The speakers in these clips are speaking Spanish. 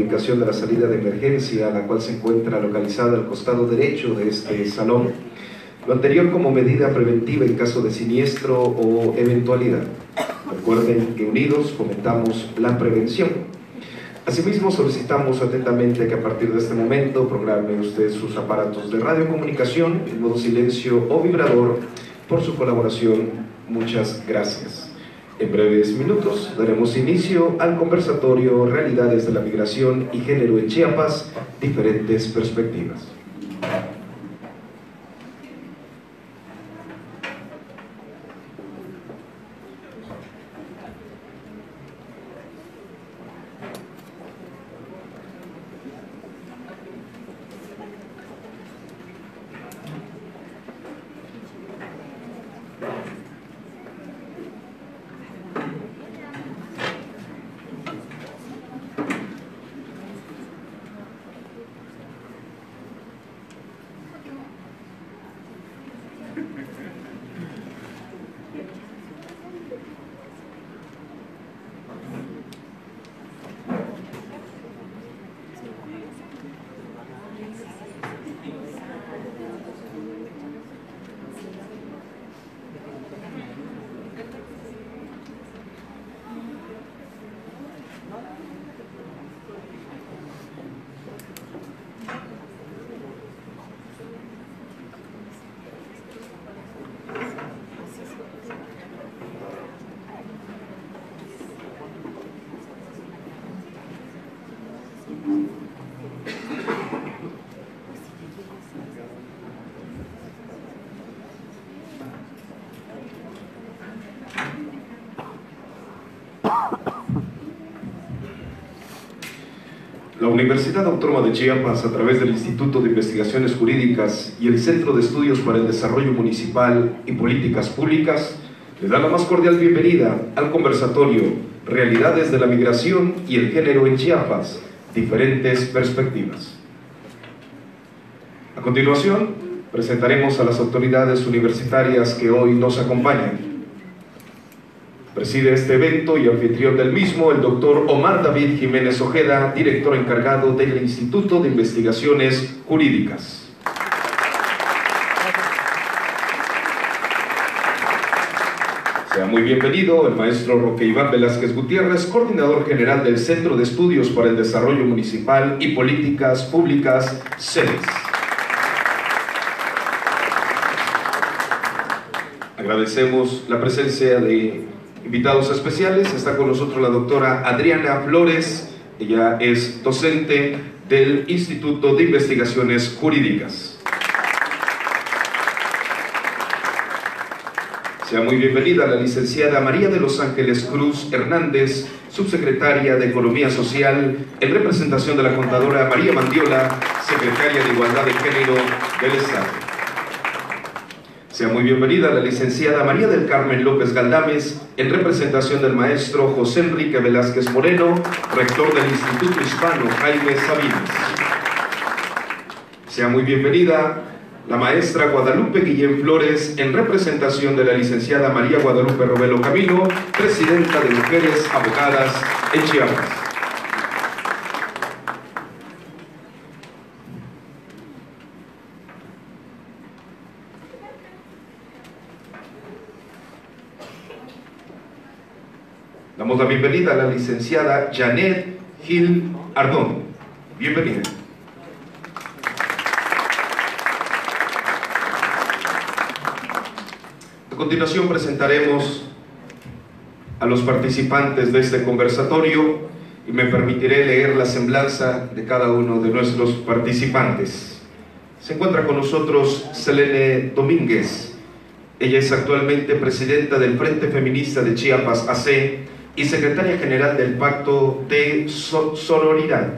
ubicación de la salida de emergencia, la cual se encuentra localizada al costado derecho de este salón. Lo anterior como medida preventiva en caso de siniestro o eventualidad. Recuerden que unidos fomentamos la prevención. Asimismo, solicitamos atentamente que a partir de este momento programe usted sus aparatos de radiocomunicación en modo silencio o vibrador. Por su colaboración, muchas gracias. En breves minutos daremos inicio al conversatorio Realidades de la Migración y Género en Chiapas, diferentes perspectivas. La Universidad Autónoma de Chiapas, a través del Instituto de Investigaciones Jurídicas y el Centro de Estudios para el Desarrollo Municipal y Políticas Públicas, le da la más cordial bienvenida al conversatorio Realidades de la Migración y el Género en Chiapas, diferentes perspectivas. A continuación, presentaremos a las autoridades universitarias que hoy nos acompañan. Preside este evento y anfitrión del mismo el doctor Omar David Jiménez Ojeda, director encargado del Instituto de Investigaciones Jurídicas. Sea muy bienvenido el maestro Roque Iván Velázquez Gutiérrez, coordinador general del Centro de Estudios para el Desarrollo Municipal y Políticas Públicas, CEDES. Agradecemos la presencia de invitados especiales. Está con nosotros la doctora Adriana Flores, ella es docente del Instituto de Investigaciones Jurídicas. Sea muy bienvenida la licenciada María de los Ángeles Cruz Hernández, subsecretaria de Economía Social, en representación de la contadora María Mandiola, secretaria de Igualdad de Género del Estado. Sea muy bienvenida la licenciada María del Carmen López Galdames, en representación del maestro José Enrique Velázquez Moreno, rector del Instituto Hispano Jaime Sabines. Sea muy bienvenida la maestra Guadalupe Guillén Flores, en representación de la licenciada María Guadalupe Robelo Camilo, presidenta de Mujeres Abogadas en Chiapas. Damos la bienvenida a la licenciada Janet Gil Ardón. Bienvenida. A continuación presentaremos a los participantes de este conversatorio y me permitiré leer la semblanza de cada uno de nuestros participantes. Se encuentra con nosotros Selene Domínguez. Ella es actualmente presidenta del Frente Feminista de Chiapas AC y secretaria general del Pacto de Sororidad.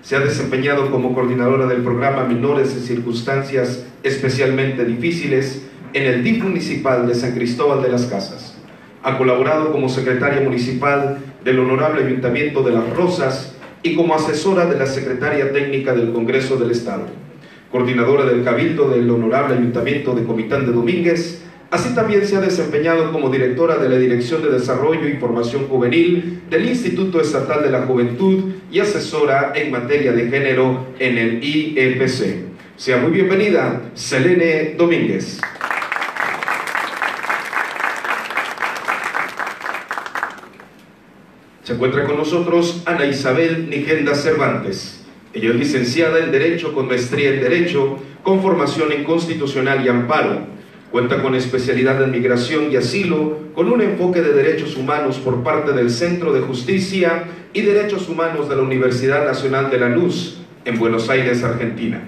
Se ha desempeñado como coordinadora del programa Menores en Circunstancias Especialmente Difíciles en el DIF municipal de San Cristóbal de las Casas. Ha colaborado como secretaria municipal del Honorable Ayuntamiento de Las Rosas y como asesora de la Secretaria Técnica del Congreso del Estado, coordinadora del Cabildo del Honorable Ayuntamiento de Comitán de Domínguez, Así también se ha desempeñado como directora de la Dirección de Desarrollo y Formación Juvenil del Instituto Estatal de la Juventud y asesora en materia de género en el IEPC. Sea muy bienvenida, Selene Domínguez. Se encuentra con nosotros Ana Isabel Nigenda Cervantes. Ella es licenciada en Derecho con maestría en Derecho, con formación en Constitucional y Amparo. Cuenta con especialidad en Migración y Asilo, con un enfoque de Derechos Humanos por parte del Centro de Justicia y Derechos Humanos de la Universidad Nacional de la Luz, en Buenos Aires, Argentina.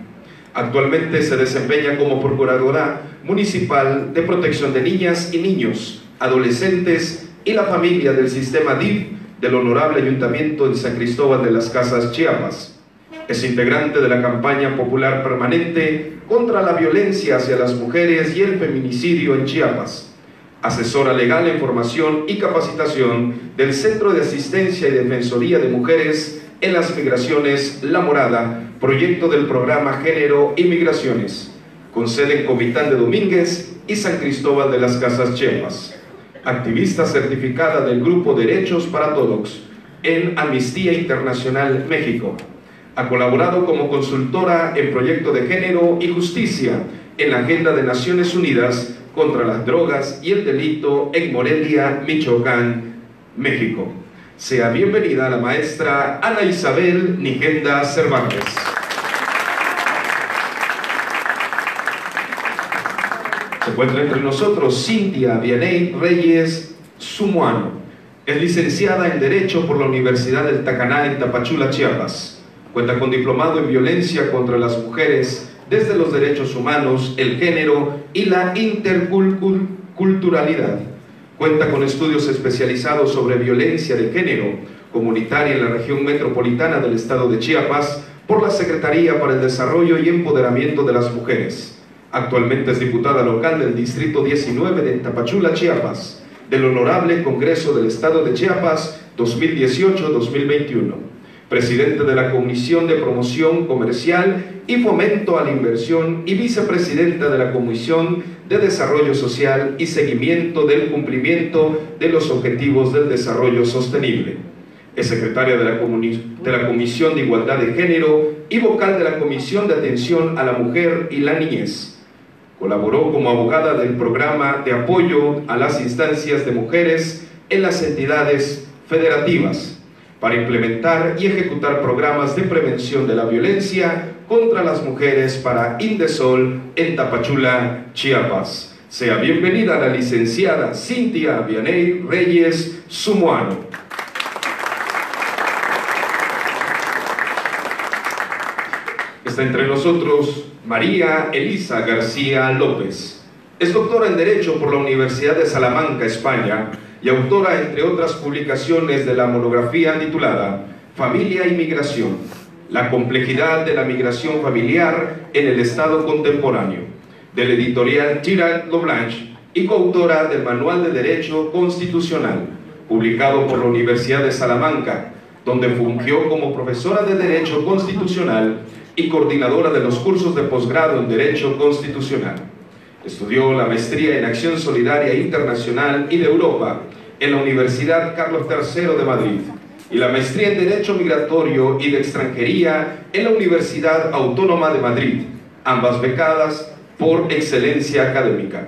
Actualmente se desempeña como Procuradora Municipal de Protección de Niñas y Niños, Adolescentes y la Familia del Sistema DIF del Honorable Ayuntamiento de San Cristóbal de las Casas, Chiapas. Es integrante de la campaña popular permanente contra la violencia hacia las mujeres y el feminicidio en Chiapas. Asesora legal en formación y capacitación del Centro de Asistencia y Defensoría de Mujeres en las Migraciones La Morada, proyecto del programa Género y Migraciones, con sede en Comitán de Domínguez y San Cristóbal de las Casas, Chiapas. Activista certificada del Grupo Derechos para Todos en Amnistía Internacional México. Ha colaborado como consultora en proyectos de género y justicia en la Agenda de Naciones Unidas contra las drogas y el delito en Morelia, Michoacán, México. Sea bienvenida la maestra Ana Isabel Nigenda Cervantes. Se encuentra entre nosotros Cintia Vianey Reyes Sumuano. Es licenciada en Derecho por la Universidad del Tacaná en Tapachula, Chiapas. Cuenta con diplomado en Violencia contra las Mujeres desde los Derechos Humanos, el Género y la Interculturalidad. Cuenta con estudios especializados sobre violencia de género comunitaria en la región metropolitana del estado de Chiapas por la Secretaría para el Desarrollo y Empoderamiento de las Mujeres. Actualmente es diputada local del Distrito 19 de Tapachula, Chiapas, del Honorable Congreso del Estado de Chiapas 2018-2021. Presidente de la Comisión de Promoción Comercial y Fomento a la Inversión y vicepresidenta de la Comisión de Desarrollo Social y Seguimiento del Cumplimiento de los Objetivos del Desarrollo Sostenible. Es secretaria de la Comisión de Igualdad de Género y vocal de la Comisión de Atención a la Mujer y la Niñez. Colaboró como abogada del Programa de Apoyo a las Instancias de Mujeres en las entidades federativas, para implementar y ejecutar programas de prevención de la violencia contra las mujeres para Indesol en Tapachula, Chiapas. Sea bienvenida la licenciada Cintia Vianey Reyes Sumuano. Está entre nosotros María Elisa García López. Es doctora en Derecho por la Universidad de Salamanca, España, y autora, entre otras publicaciones, de la monografía titulada Familia y Migración, la complejidad de la migración familiar en el Estado contemporáneo, del editorial Tirant Leblanche, y coautora del Manual de Derecho Constitucional, publicado por la Universidad de Salamanca, donde fungió como profesora de Derecho Constitucional y coordinadora de los cursos de posgrado en Derecho Constitucional. Estudió la maestría en Acción Solidaria Internacional y de Europa en la Universidad Carlos III de Madrid y la maestría en Derecho Migratorio y de Extranjería en la Universidad Autónoma de Madrid, ambas becadas por excelencia académica.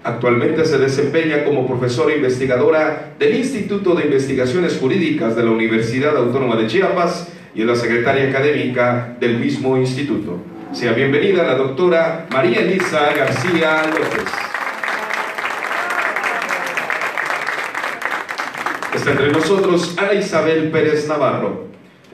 Actualmente se desempeña como profesora investigadora del Instituto de Investigaciones Jurídicas de la Universidad Autónoma de Chiapas y es la secretaria académica del mismo instituto. Sea bienvenida la doctora María Elisa García López. Está entre nosotros Ana Isabel Pérez Navarro,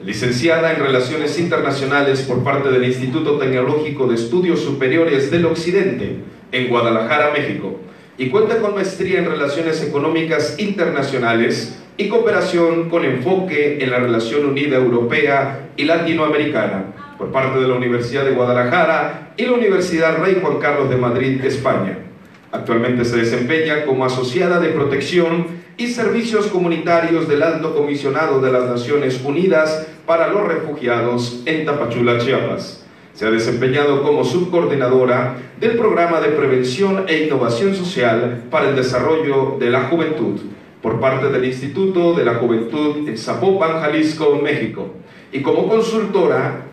licenciada en Relaciones Internacionales por parte del Instituto Tecnológico de Estudios Superiores del Occidente, en Guadalajara, México, y cuenta con maestría en Relaciones Económicas Internacionales y Cooperación con enfoque en la Relación Unida Europea y Latinoamericana, por parte de la Universidad de Guadalajara y la Universidad Rey Juan Carlos de Madrid, España. Actualmente se desempeña como asociada de protección y servicios comunitarios del Alto Comisionado de las Naciones Unidas para los Refugiados en Tapachula, Chiapas. Se ha desempeñado como subcoordinadora del Programa de Prevención e Innovación Social para el Desarrollo de la Juventud por parte del Instituto de la Juventud en Zapopan, Jalisco, México, y como consultora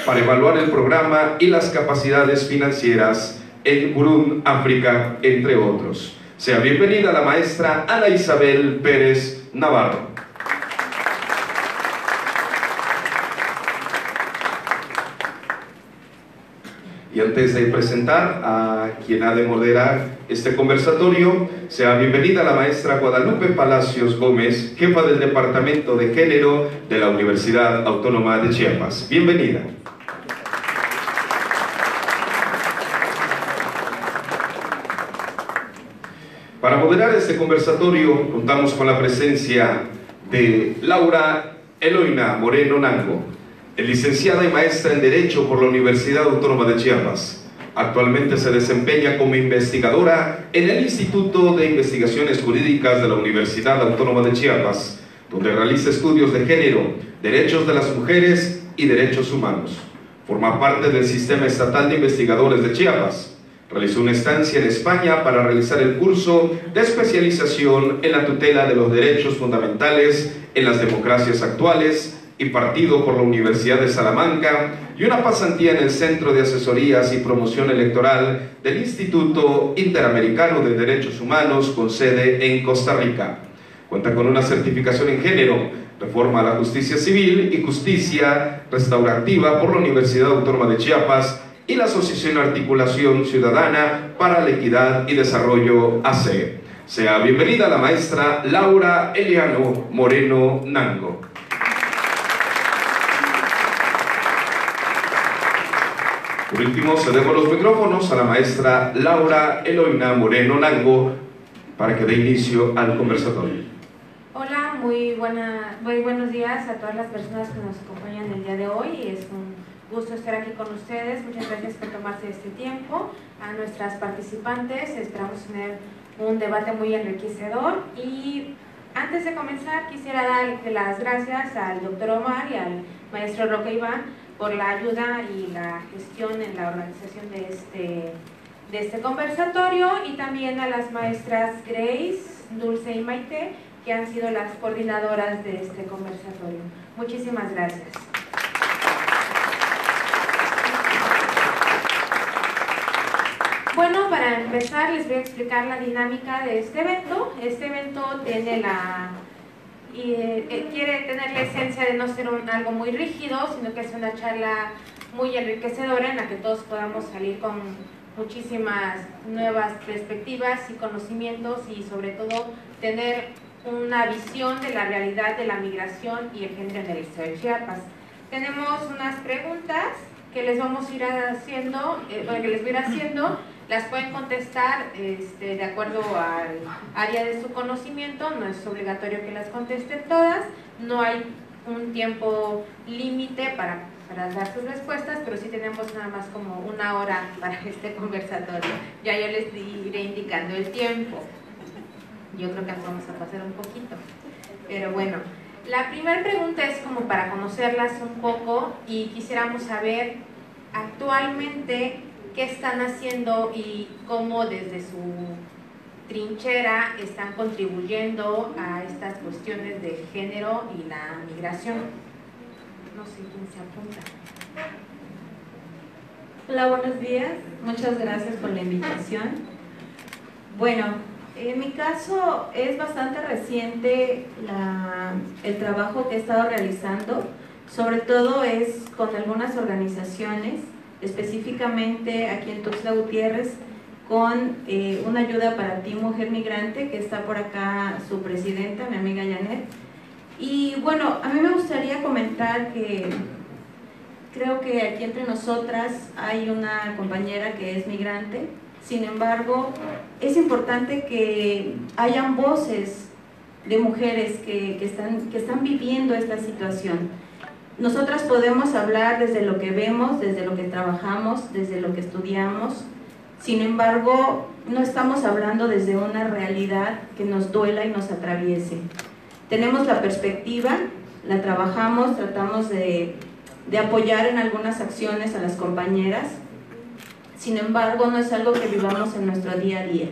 para evaluar el programa y las capacidades financieras en Burundi, África, entre otros. Sea bienvenida la maestra Ana Isabel Pérez Navarro. Y antes de presentar a quien ha de moderar este conversatorio, sea bienvenida la maestra Guadalupe Palacios Gómez, jefa del Departamento de Género de la Universidad Autónoma de Chiapas. Bienvenida. Para moderar este conversatorio contamos con la presencia de Laura Eloina Moreno Nango, licenciada y maestra en Derecho por la Universidad Autónoma de Chiapas. Actualmente se desempeña como investigadora en el Instituto de Investigaciones Jurídicas de la Universidad Autónoma de Chiapas, donde realiza estudios de género, derechos de las mujeres y derechos humanos. Forma parte del Sistema Estatal de Investigadores de Chiapas. Realizó una estancia en España para realizar el curso de especialización en la tutela de los derechos fundamentales en las democracias actuales, impartido por la Universidad de Salamanca, y una pasantía en el Centro de Asesorías y Promoción Electoral del Instituto Interamericano de Derechos Humanos, con sede en Costa Rica. Cuenta con una certificación en género, reforma a la justicia civil y justicia restaurativa por la Universidad Autónoma de Chiapas y la Asociación Articulación Ciudadana para la Equidad y Desarrollo ACE. Sea bienvenida la maestra Laura Eliano Moreno Nango. Por último, cedemos los micrófonos a la maestra Laura Eloina Moreno Nango para que dé inicio al conversatorio. Hola, muy buenos días a todas las personas que nos acompañan el día de hoy. Es un gusto estar aquí con ustedes. Muchas gracias por tomarse este tiempo. A nuestras participantes, esperamos tener un debate muy enriquecedor. Y antes de comenzar, quisiera dar las gracias al doctor Omar y al maestro Roque Iván por la ayuda y la gestión en la organización de este conversatorio, y también a las maestras Grace, Dulce y Maite, que han sido las coordinadoras de este conversatorio. Muchísimas gracias. Bueno, para empezar les voy a explicar la dinámica de este evento. Este evento tiene quiere tener la esencia de no ser algo muy rígido, sino que es una charla muy enriquecedora en la que todos podamos salir con muchísimas nuevas perspectivas y conocimientos, y sobre todo tener una visión de la realidad de la migración y el género en el estado de Chiapas. Tenemos unas preguntas que les vamos a ir haciendo, las pueden contestar de acuerdo al área de su conocimiento. No es obligatorio que las contesten todas, no hay un tiempo límite para dar sus respuestas, pero sí tenemos nada más como una hora para este conversatorio. Ya yo les iré indicando el tiempo. Yo creo que vamos a pasar un poquito, pero bueno. La primera pregunta es como para conocerlas un poco, y quisiéramos saber actualmente qué están haciendo y cómo desde su trinchera están contribuyendo a estas cuestiones de género y la migración. No sé quién se apunta. Hola, buenos días. Muchas gracias por la invitación. Bueno, en mi caso es bastante reciente el trabajo que he estado realizando. Sobre todo es con algunas organizaciones, específicamente aquí en Tuxtla Gutiérrez, con una ayuda para ti, mujer migrante, que está por acá su presidenta, mi amiga Janet. Y bueno, a mí me gustaría comentar que creo que aquí entre nosotras hay una compañera que es migrante. Sin embargo, es importante que hayan voces de mujeres que están viviendo esta situación. Nosotras podemos hablar desde lo que vemos, desde lo que trabajamos, desde lo que estudiamos. Sin embargo, no estamos hablando desde una realidad que nos duela y nos atraviese. Tenemos la perspectiva, la trabajamos, tratamos de de apoyar en algunas acciones a las compañeras. Sin embargo, no es algo que vivamos en nuestro día a día.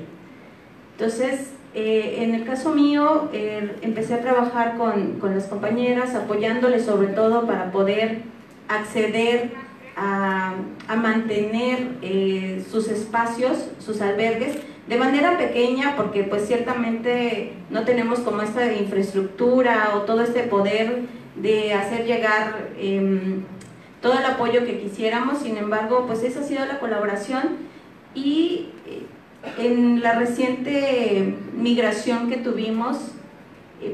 Entonces, en el caso mío, empecé a trabajar con las compañeras, apoyándoles sobre todo para poder acceder a mantener sus espacios, sus albergues, de manera pequeña, porque pues ciertamente no tenemos como esta infraestructura o todo este poder de hacer llegar todo el apoyo que quisiéramos. Sin embargo, pues esa ha sido la colaboración. Y en la reciente migración que tuvimos,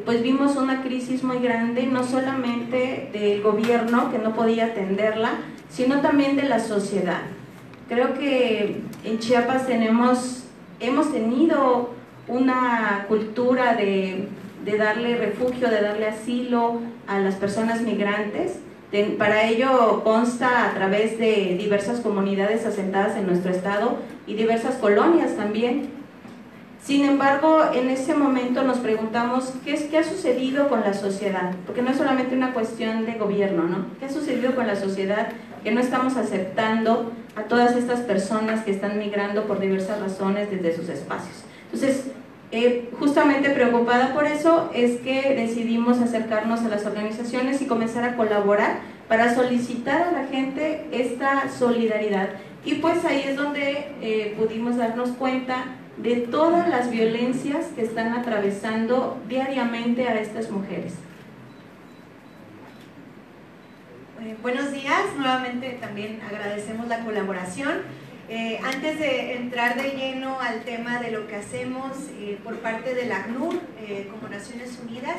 pues vimos una crisis muy grande, no solamente del gobierno, que no podía atenderla, sino también de la sociedad. Creo que en Chiapas hemos tenido una cultura de darle refugio, de darle asilo a las personas migrantes. Para ello consta a través de diversas comunidades asentadas en nuestro estado y diversas colonias también. Sin embargo, en ese momento nos preguntamos ¿qué ha sucedido con la sociedad? Porque no es solamente una cuestión de gobierno, ¿no? ¿Qué ha sucedido con la sociedad? Que no estamos aceptando a todas estas personas que están migrando por diversas razones desde sus espacios. Entonces, justamente preocupada por eso es que decidimos acercarnos a las organizaciones y comenzar a colaborar para solicitar a la gente esta solidaridad. Y pues ahí es donde pudimos darnos cuenta de todas las violencias que están atravesando diariamente a estas mujeres. Buenos días, nuevamente también agradecemos la colaboración. Antes de entrar de lleno al tema de lo que hacemos por parte del ACNUR como Naciones Unidas,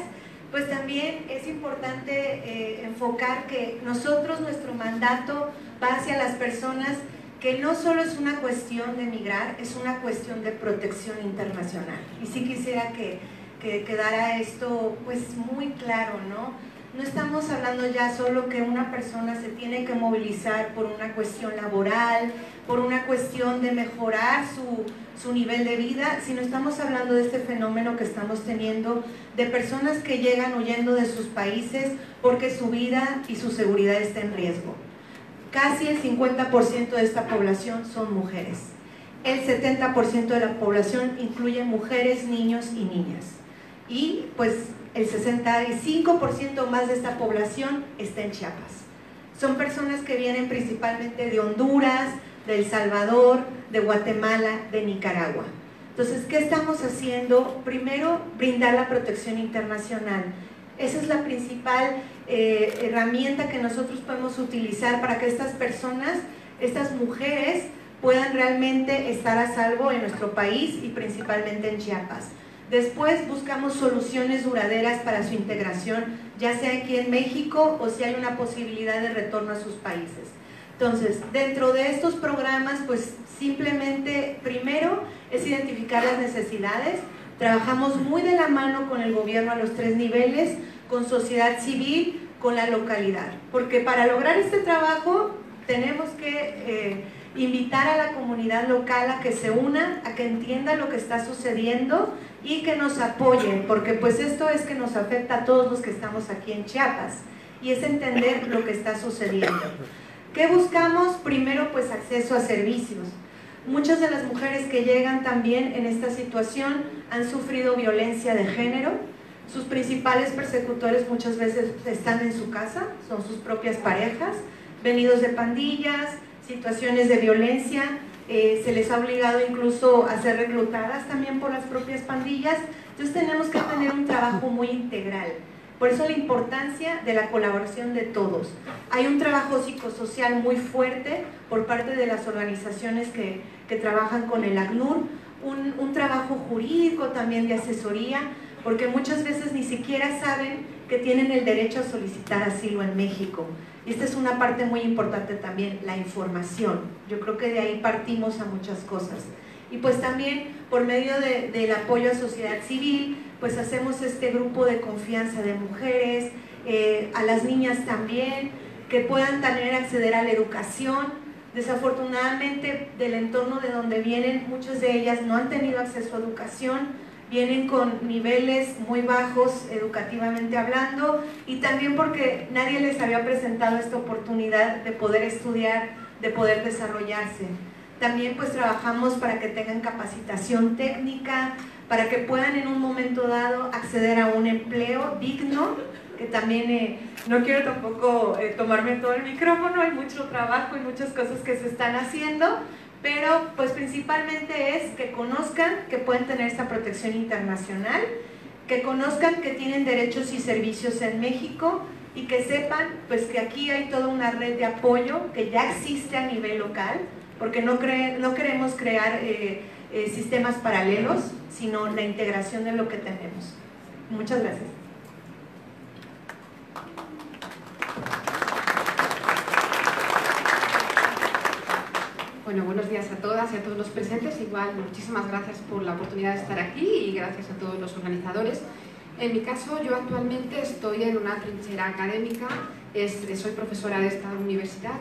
pues también es importante enfocar que nosotros, nuestro mandato va hacia las personas, que no solo es una cuestión de migrar, es una cuestión de protección internacional. Y sí quisiera que quedara esto pues muy claro, ¿no? No estamos hablando ya solo que una persona se tiene que movilizar por una cuestión laboral, por una cuestión de mejorar su nivel de vida, sino estamos hablando de este fenómeno que estamos teniendo de personas que llegan huyendo de sus países porque su vida y su seguridad está en riesgo. Casi el 50% de esta población son mujeres. El 70% de la población incluye mujeres, niños y niñas. Y pues el 65% más de esta población está en Chiapas. Son personas que vienen principalmente de Honduras, de El Salvador, de Guatemala, de Nicaragua. Entonces, ¿qué estamos haciendo? Primero, brindar la protección internacional. Esa es la principal herramienta que nosotros podemos utilizar para que estas personas, estas mujeres, puedan realmente estar a salvo en nuestro país y principalmente en Chiapas. Después buscamos soluciones duraderas para su integración, ya sea aquí en México o si hay una posibilidad de retorno a sus países. Entonces, dentro de estos programas, pues simplemente, primero, es identificar las necesidades. Trabajamos muy de la mano con el gobierno a los 3 niveles, con sociedad civil, con la localidad. Porque para lograr este trabajo tenemos que invitar a la comunidad local a que se una, a que entienda lo que está sucediendo y que nos apoyen, porque pues esto es que nos afecta a todos los que estamos aquí en Chiapas, y es entender lo que está sucediendo. ¿Qué buscamos? Primero, pues acceso a servicios. Muchas de las mujeres que llegan también en esta situación han sufrido violencia de género. Sus principales persecutores muchas veces están en su casa, son sus propias parejas, venidos de pandillas, situaciones de violencia, se les ha obligado incluso a ser reclutadas también por las propias pandillas. Entonces tenemos que tener un trabajo muy integral. Por eso la importancia de la colaboración de todos. Hay un trabajo psicosocial muy fuerte por parte de las organizaciones que trabajan con el ACNUR, un trabajo jurídico también de asesoría, porque muchas veces ni siquiera saben que tienen el derecho a solicitar asilo en México. Y esta es una parte muy importante también, la información. Yo creo que de ahí partimos a muchas cosas. Y pues también por medio del apoyo a sociedad civil, pues hacemos este grupo de confianza de mujeres, a las niñas también, que puedan también acceder a la educación. Desafortunadamente, del entorno de donde vienen, muchas de ellas no han tenido acceso a educación, vienen con niveles muy bajos educativamente hablando, y también porque nadie les había presentado esta oportunidad de poder estudiar, de poder desarrollarse. También pues trabajamos para que tengan capacitación técnica, para que puedan en un momento dado acceder a un empleo digno, que también no quiero tampoco tomarme todo el micrófono, hay mucho trabajo y muchas cosas que se están haciendo, pero pues principalmente es que conozcan que pueden tener esta protección internacional, que conozcan que tienen derechos y servicios en México, y que sepan pues que aquí hay toda una red de apoyo que ya existe a nivel local, porque no queremos crear sistemas paralelos, sino la integración de lo que tenemos. Muchas gracias. Bueno, buenos días a todas y a todos los presentes. Igual, muchísimas gracias por la oportunidad de estar aquí y gracias a todos los organizadores. En mi caso, yo actualmente estoy en una trinchera académica. Soy profesora de esta universidad,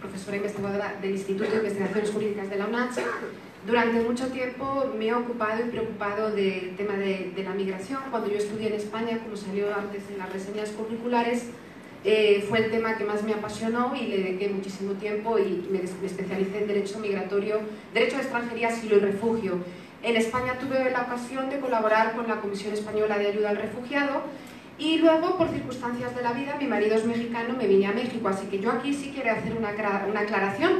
profesora investigadora del Instituto de Investigaciones Jurídicas de la UNACH. Durante mucho tiempo me he ocupado y preocupado del tema de la migración. Cuando yo estudié en España, como salió antes en las reseñas curriculares, fue el tema que más me apasionó y le dediqué muchísimo tiempo y me especialicé en Derecho Migratorio, Derecho de Extranjería, Asilo y Refugio. En España tuve la ocasión de colaborar con la Comisión Española de Ayuda al Refugiado y luego, por circunstancias de la vida, mi marido es mexicano, me vine a México, así que yo aquí sí quiero hacer una aclaración,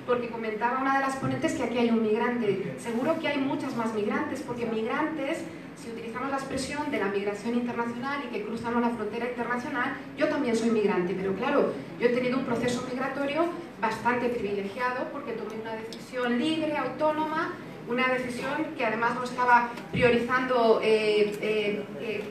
porque comentaba una de las ponentes que aquí hay un migrante. Seguro que hay muchas más migrantes, porque migrantes, si utilizamos la expresión de la migración internacional y que cruzan una frontera internacional, yo también soy migrante, pero claro, yo he tenido un proceso migratorio bastante privilegiado porque tomé una decisión libre, autónoma, una decisión que además no estaba priorizando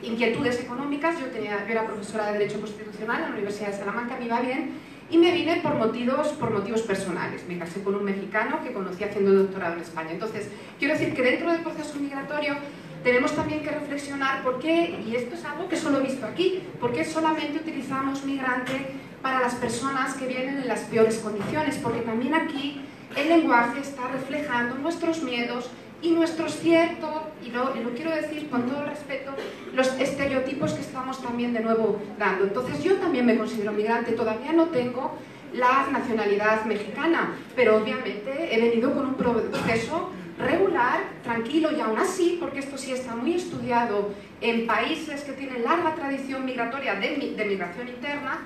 inquietudes económicas. Yo era profesora de Derecho Constitucional en la Universidad de Salamanca, me iba bien, y me vine por motivos personales. Me casé con un mexicano que conocí haciendo doctorado en España. Entonces, quiero decir que dentro del proceso migratorio tenemos también que reflexionar por qué, y esto es algo que solo he visto aquí, por qué solamente utilizamos migrante para las personas que vienen en las peores condiciones, porque también aquí el lenguaje está reflejando nuestros miedos y nuestros ciertos, y lo quiero decir con todo el respeto, los estereotipos que estamos también de nuevo dando. Entonces yo también me considero migrante, todavía no tengo la nacionalidad mexicana, pero obviamente he venido con un proceso regular, tranquilo, y aún así, porque esto sí está muy estudiado en países que tienen larga tradición migratoria de migración interna,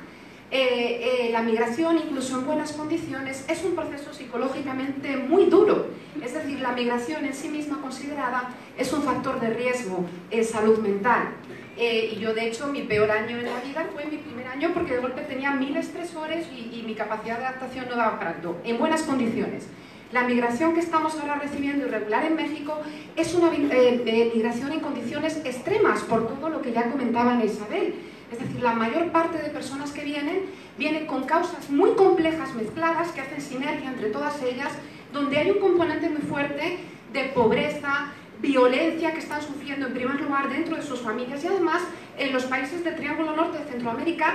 la migración, incluso en buenas condiciones, es un proceso psicológicamente muy duro. Es decir, la migración en sí misma considerada es un factor de riesgo en salud mental. Y yo, de hecho, mi peor año en la vida fue mi primer año, porque de golpe tenía 1000 estresores y mi capacidad de adaptación no daba para todo, en buenas condiciones. La migración que estamos ahora recibiendo irregular en México es una migración en condiciones extremas, por todo lo que ya comentaba Ana Isabel. Es decir, la mayor parte de personas que vienen con causas muy complejas mezcladas que hacen sinergia entre todas ellas, donde hay un componente muy fuerte de pobreza, violencia que están sufriendo en primer lugar dentro de sus familias, y además en los países del Triángulo Norte de Centroamérica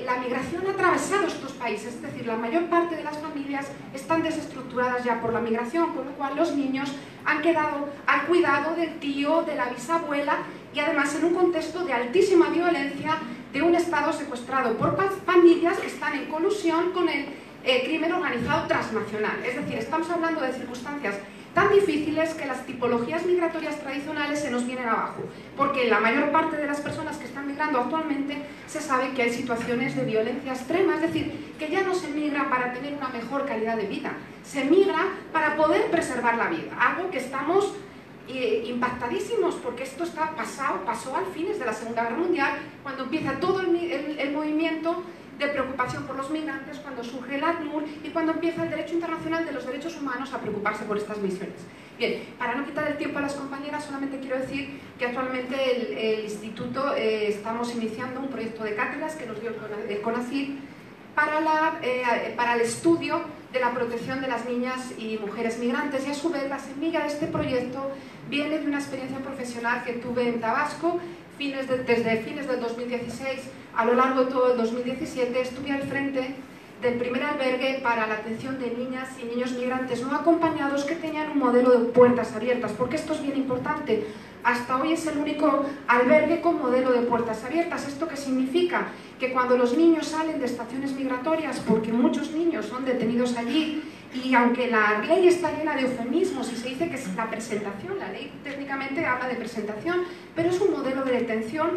la migración ha atravesado estos países, es decir, la mayor parte de las familias están desestructuradas ya por la migración, con lo cual los niños han quedado al cuidado del tío, de la bisabuela, y además en un contexto de altísima violencia, de un Estado secuestrado por pandillas que están en colusión con el crimen organizado transnacional. Es decir, estamos hablando de circunstancias tan difíciles que las tipologías migratorias tradicionales se nos vienen abajo, porque la mayor parte de las personas que están migrando actualmente se sabe que hay situaciones de violencia extrema, es decir, que ya no se migra para tener una mejor calidad de vida, se migra para poder preservar la vida, algo que estamos impactadísimos, porque esto pasó al fines de la Segunda Guerra Mundial, cuando empieza todo el movimiento de preocupación por los migrantes, cuando surge el ACNUR y cuando empieza el derecho internacional de los derechos humanos a preocuparse por estas misiones. Bien, para no quitar el tiempo a las compañeras, solamente quiero decir que actualmente el Instituto estamos iniciando un proyecto de cátedras que nos dio el CONACYT para el estudio de la protección de las niñas y mujeres migrantes, y a su vez la semilla de este proyecto viene de una experiencia profesional que tuve en Tabasco. Desde fines del 2016 a lo largo de todo el 2017 estuve al frente del primer albergue para la atención de niñas y niños migrantes no acompañados que tenían un modelo de puertas abiertas. ¿Por qué esto es bien importante? hasta hoy es el único albergue con modelo de puertas abiertas. ¿Esto qué significa? Que cuando los niños salen de estaciones migratorias, porque muchos niños son detenidos allí, y aunque la ley está llena de eufemismos y se dice que es la presentación, la ley técnicamente habla de presentación, pero es un modelo de detención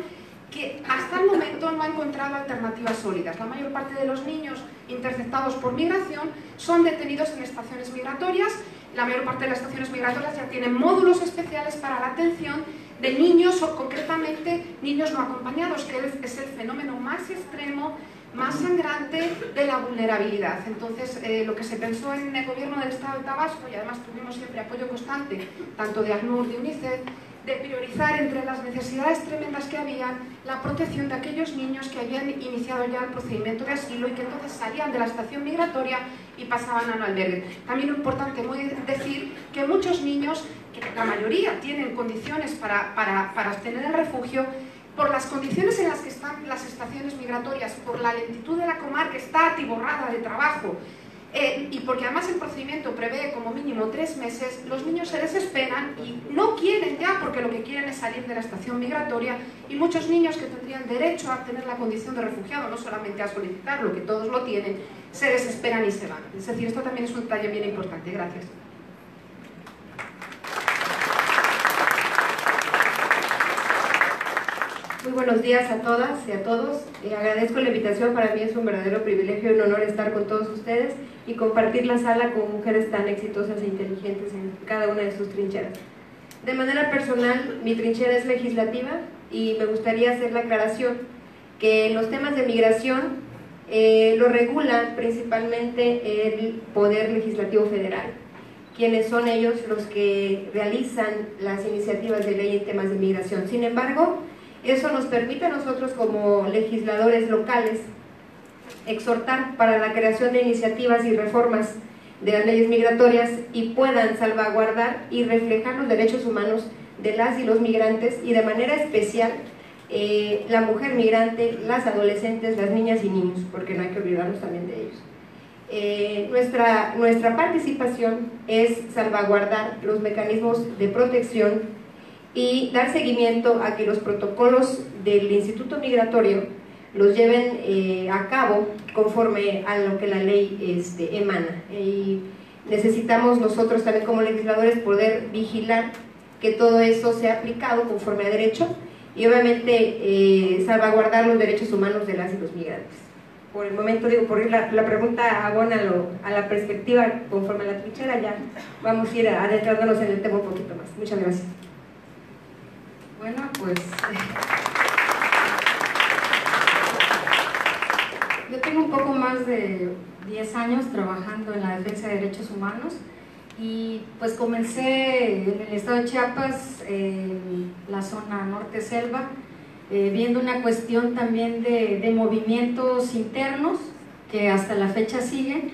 que hasta el momento no ha encontrado alternativas sólidas. La mayor parte de los niños interceptados por migración son detenidos en estaciones migratorias. La mayor parte de las estaciones migratorias ya tienen módulos especiales para la atención de niños, o concretamente niños no acompañados, que es el fenómeno más extremo, más sangrante de la vulnerabilidad. Entonces, lo que se pensó en el gobierno del Estado de Tabasco, y además tuvimos siempre apoyo constante, tanto de ACNUR, de UNICEF, de priorizar entre las necesidades tremendas que habían la protección de aquellos niños que habían iniciado ya el procedimiento de asilo y que entonces salían de la estación migratoria y pasaban a un albergue. También es importante decir que muchos niños, que la mayoría tienen condiciones para obtener el refugio, por las condiciones en las que están las estaciones migratorias, por la lentitud de la comarca, está atiborrada de trabajo, y porque además el procedimiento prevé como mínimo 3 meses, los niños se desesperan y no quieren ya, porque lo que quieren es salir de la estación migratoria, y muchos niños que tendrían derecho a tener la condición de refugiado, no solamente a solicitarlo, que todos lo tienen, se desesperan y se van. Es decir, esto también es un detalle bien importante. Gracias. Muy buenos días a todas y a todos. Agradezco la invitación. Para mí es un verdadero privilegio y un honor estar con todos ustedes y compartir la sala con mujeres tan exitosas e inteligentes en cada una de sus trincheras. De manera personal, mi trinchera es legislativa y me gustaría hacer la aclaración que los temas de migración lo regulan principalmente el Poder Legislativo Federal, quienes son ellos los que realizan las iniciativas de ley en temas de migración. Sin embargo, eso nos permite a nosotros como legisladores locales exhortar para la creación de iniciativas y reformas de las leyes migratorias y puedan salvaguardar y reflejar los derechos humanos de las y los migrantes, y de manera especial la mujer migrante, las adolescentes, las niñas y niños, porque no hay que olvidarnos también de ellos. Nuestra participación es salvaguardar los mecanismos de protección y dar seguimiento a que los protocolos del Instituto Migratorio los lleven a cabo conforme a lo que la ley emana. Y necesitamos nosotros también como legisladores poder vigilar que todo eso sea aplicado conforme a derecho y obviamente salvaguardar los derechos humanos de las y los migrantes. Por el momento, digo, por la pregunta abona a la perspectiva conforme a la trinchera, ya vamos a ir adentrándonos en el tema un poquito más. Muchas gracias. Bueno, pues yo tengo un poco más de 10 años trabajando en la defensa de derechos humanos y pues comencé en el estado de Chiapas, en la zona norte selva, viendo una cuestión también de movimientos internos que hasta la fecha sigue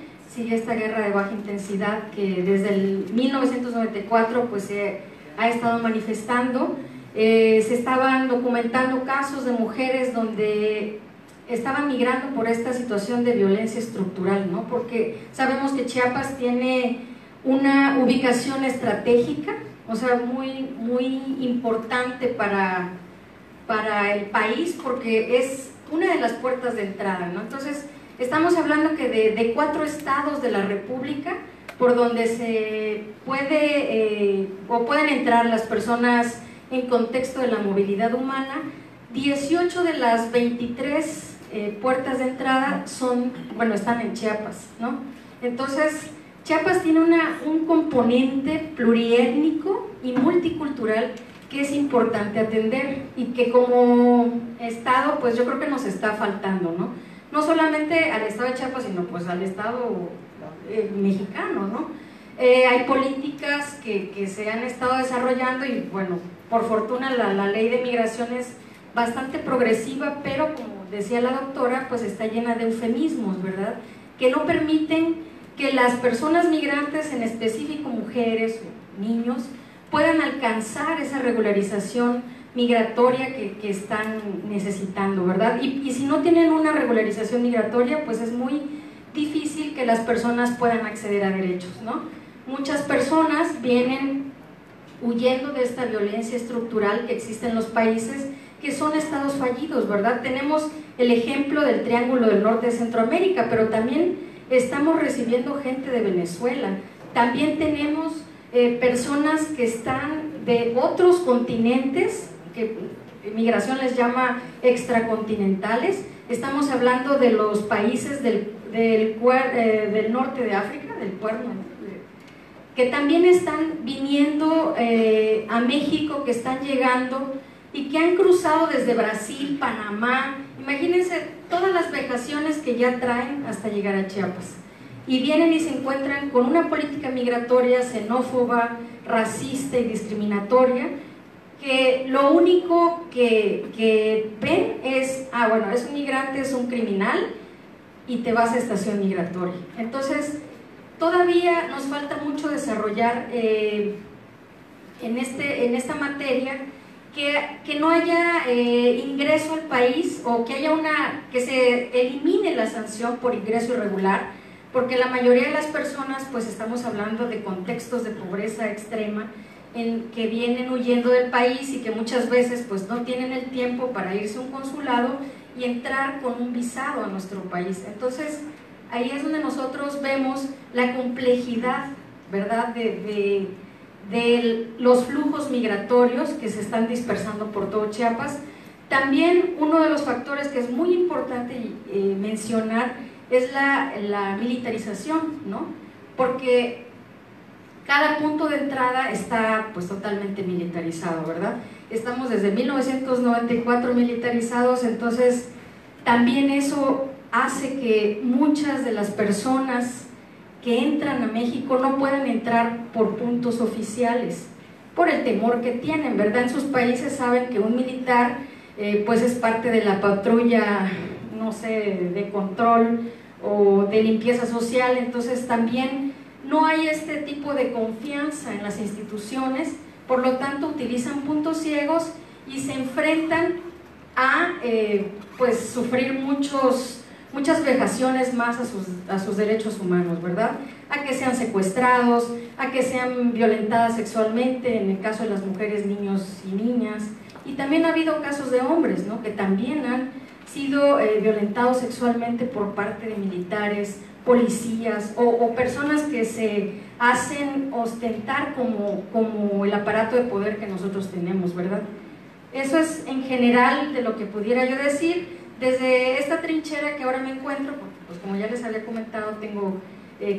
esta guerra de baja intensidad que desde el 1994 pues se ha estado manifestando. Se estaban documentando casos de mujeres donde estaban migrando por esta situación de violencia estructural, ¿no? Porque sabemos que Chiapas tiene una ubicación estratégica, o sea, muy importante para el país, porque es una de las puertas de entrada, ¿no? Entonces, estamos hablando que de 4 estados de la República por donde se puede o pueden entrar las personas en contexto de la movilidad humana. 18 de las 23 puertas de entrada están en Chiapas, ¿no? Entonces, Chiapas tiene un componente pluriétnico y multicultural que es importante atender y que como estado, pues yo creo que nos está faltando, ¿no? No solamente al estado de Chiapas, sino pues al estado mexicano, ¿no? Hay políticas que se han estado desarrollando y bueno, por fortuna la ley de migración es bastante progresiva, pero como decía la doctora, pues está llena de eufemismos, ¿verdad? Que no permiten que las personas migrantes, en específico mujeres o niños, puedan alcanzar esa regularización migratoria que están necesitando, ¿verdad? Y si no tienen una regularización migratoria, pues es muy difícil que las personas puedan acceder a derechos, ¿no? Muchas personas vienen huyendo de esta violencia estructural que existe en los países que son estados fallidos, ¿verdad? Tenemos el ejemplo del Triángulo del Norte de Centroamérica, pero también estamos recibiendo gente de Venezuela, también tenemos personas que están de otros continentes, que migración les llama extracontinentales. Estamos hablando de los países del norte de África, del Cuerno, que también están viniendo a México, que están llegando y que han cruzado desde Brasil, Panamá. Imagínense todas las vejaciones que ya traen hasta llegar a Chiapas. Y vienen y se encuentran con una política migratoria xenófoba, racista y discriminatoria, que lo único que ven es, bueno, es un migrante, es un criminal y te vas a estación migratoria. Entonces, todavía nos falta mucho desarrollar en esta materia, que no haya ingreso al país, o que haya que se elimine la sanción por ingreso irregular, porque la mayoría de las personas, pues estamos hablando de contextos de pobreza extrema, en que vienen huyendo del país y que muchas veces pues no tienen el tiempo para irse a un consulado y entrar con un visado a nuestro país. Entonces ahí es donde nosotros vemos la complejidad, ¿verdad?, de los flujos migratorios que se están dispersando por todo Chiapas. También uno de los factores que es muy importante mencionar es la militarización, ¿no? Porque cada punto de entrada está pues totalmente militarizado, ¿verdad? Estamos desde 1994 militarizados, entonces también eso hace que muchas de las personas que entran a México no puedan entrar por puntos oficiales, por el temor que tienen, ¿verdad? En sus países saben que un militar pues es parte de la patrulla, no sé, de control o de limpieza social, entonces también no hay este tipo de confianza en las instituciones, por lo tanto utilizan puntos ciegos y se enfrentan a pues sufrir muchas vejaciones más a sus derechos humanos, ¿verdad? A que sean secuestrados, a que sean violentadas sexualmente, en el caso de las mujeres, niños y niñas, y también ha habido casos de hombres, ¿no?, que también han sido violentados sexualmente por parte de militares, policías o personas que se hacen ostentar como el aparato de poder que nosotros tenemos, ¿verdad? Eso es en general de lo que pudiera yo decir. Desde esta trinchera que ahora me encuentro, pues como ya les había comentado, tengo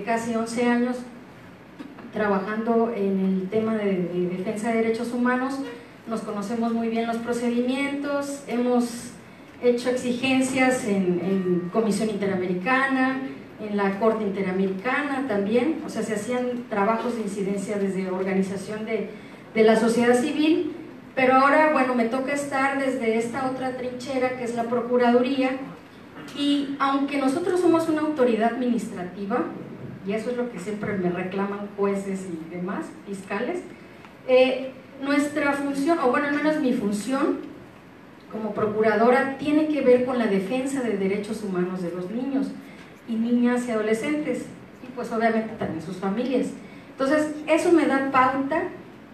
casi 11 años trabajando en el tema de defensa de derechos humanos. Nos conocemos muy bien los procedimientos, hemos hecho exigencias en Comisión Interamericana, en la Corte Interamericana también, o sea, se hacían trabajos de incidencia desde organización de la sociedad civil, pero ahora, bueno, me toca estar desde esta otra trinchera que es la Procuraduría, y aunque nosotros somos una autoridad administrativa, y eso es lo que siempre me reclaman jueces y demás, fiscales, nuestra función, o bueno, al menos mi función como procuradora, tiene que ver con la defensa de derechos humanos de los niños y niñas y adolescentes, y pues obviamente también sus familias. Entonces eso me da pauta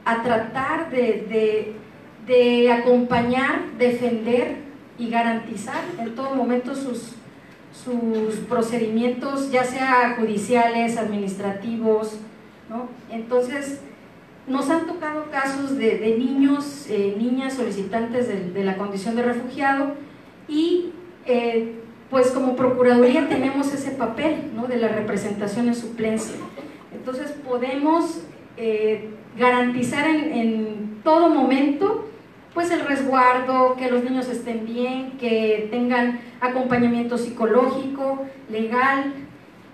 a tratar de acompañar, defender y garantizar en todo momento sus procedimientos, ya sea judiciales, administrativos, ¿no? Entonces nos han tocado casos de niños, niñas solicitantes de la condición de refugiado, y pues como Procuraduría tenemos ese papel, ¿no?, de la representación en suplencia. Entonces podemos garantizar en todo momento pues el resguardo, que los niños estén bien, que tengan acompañamiento psicológico, legal,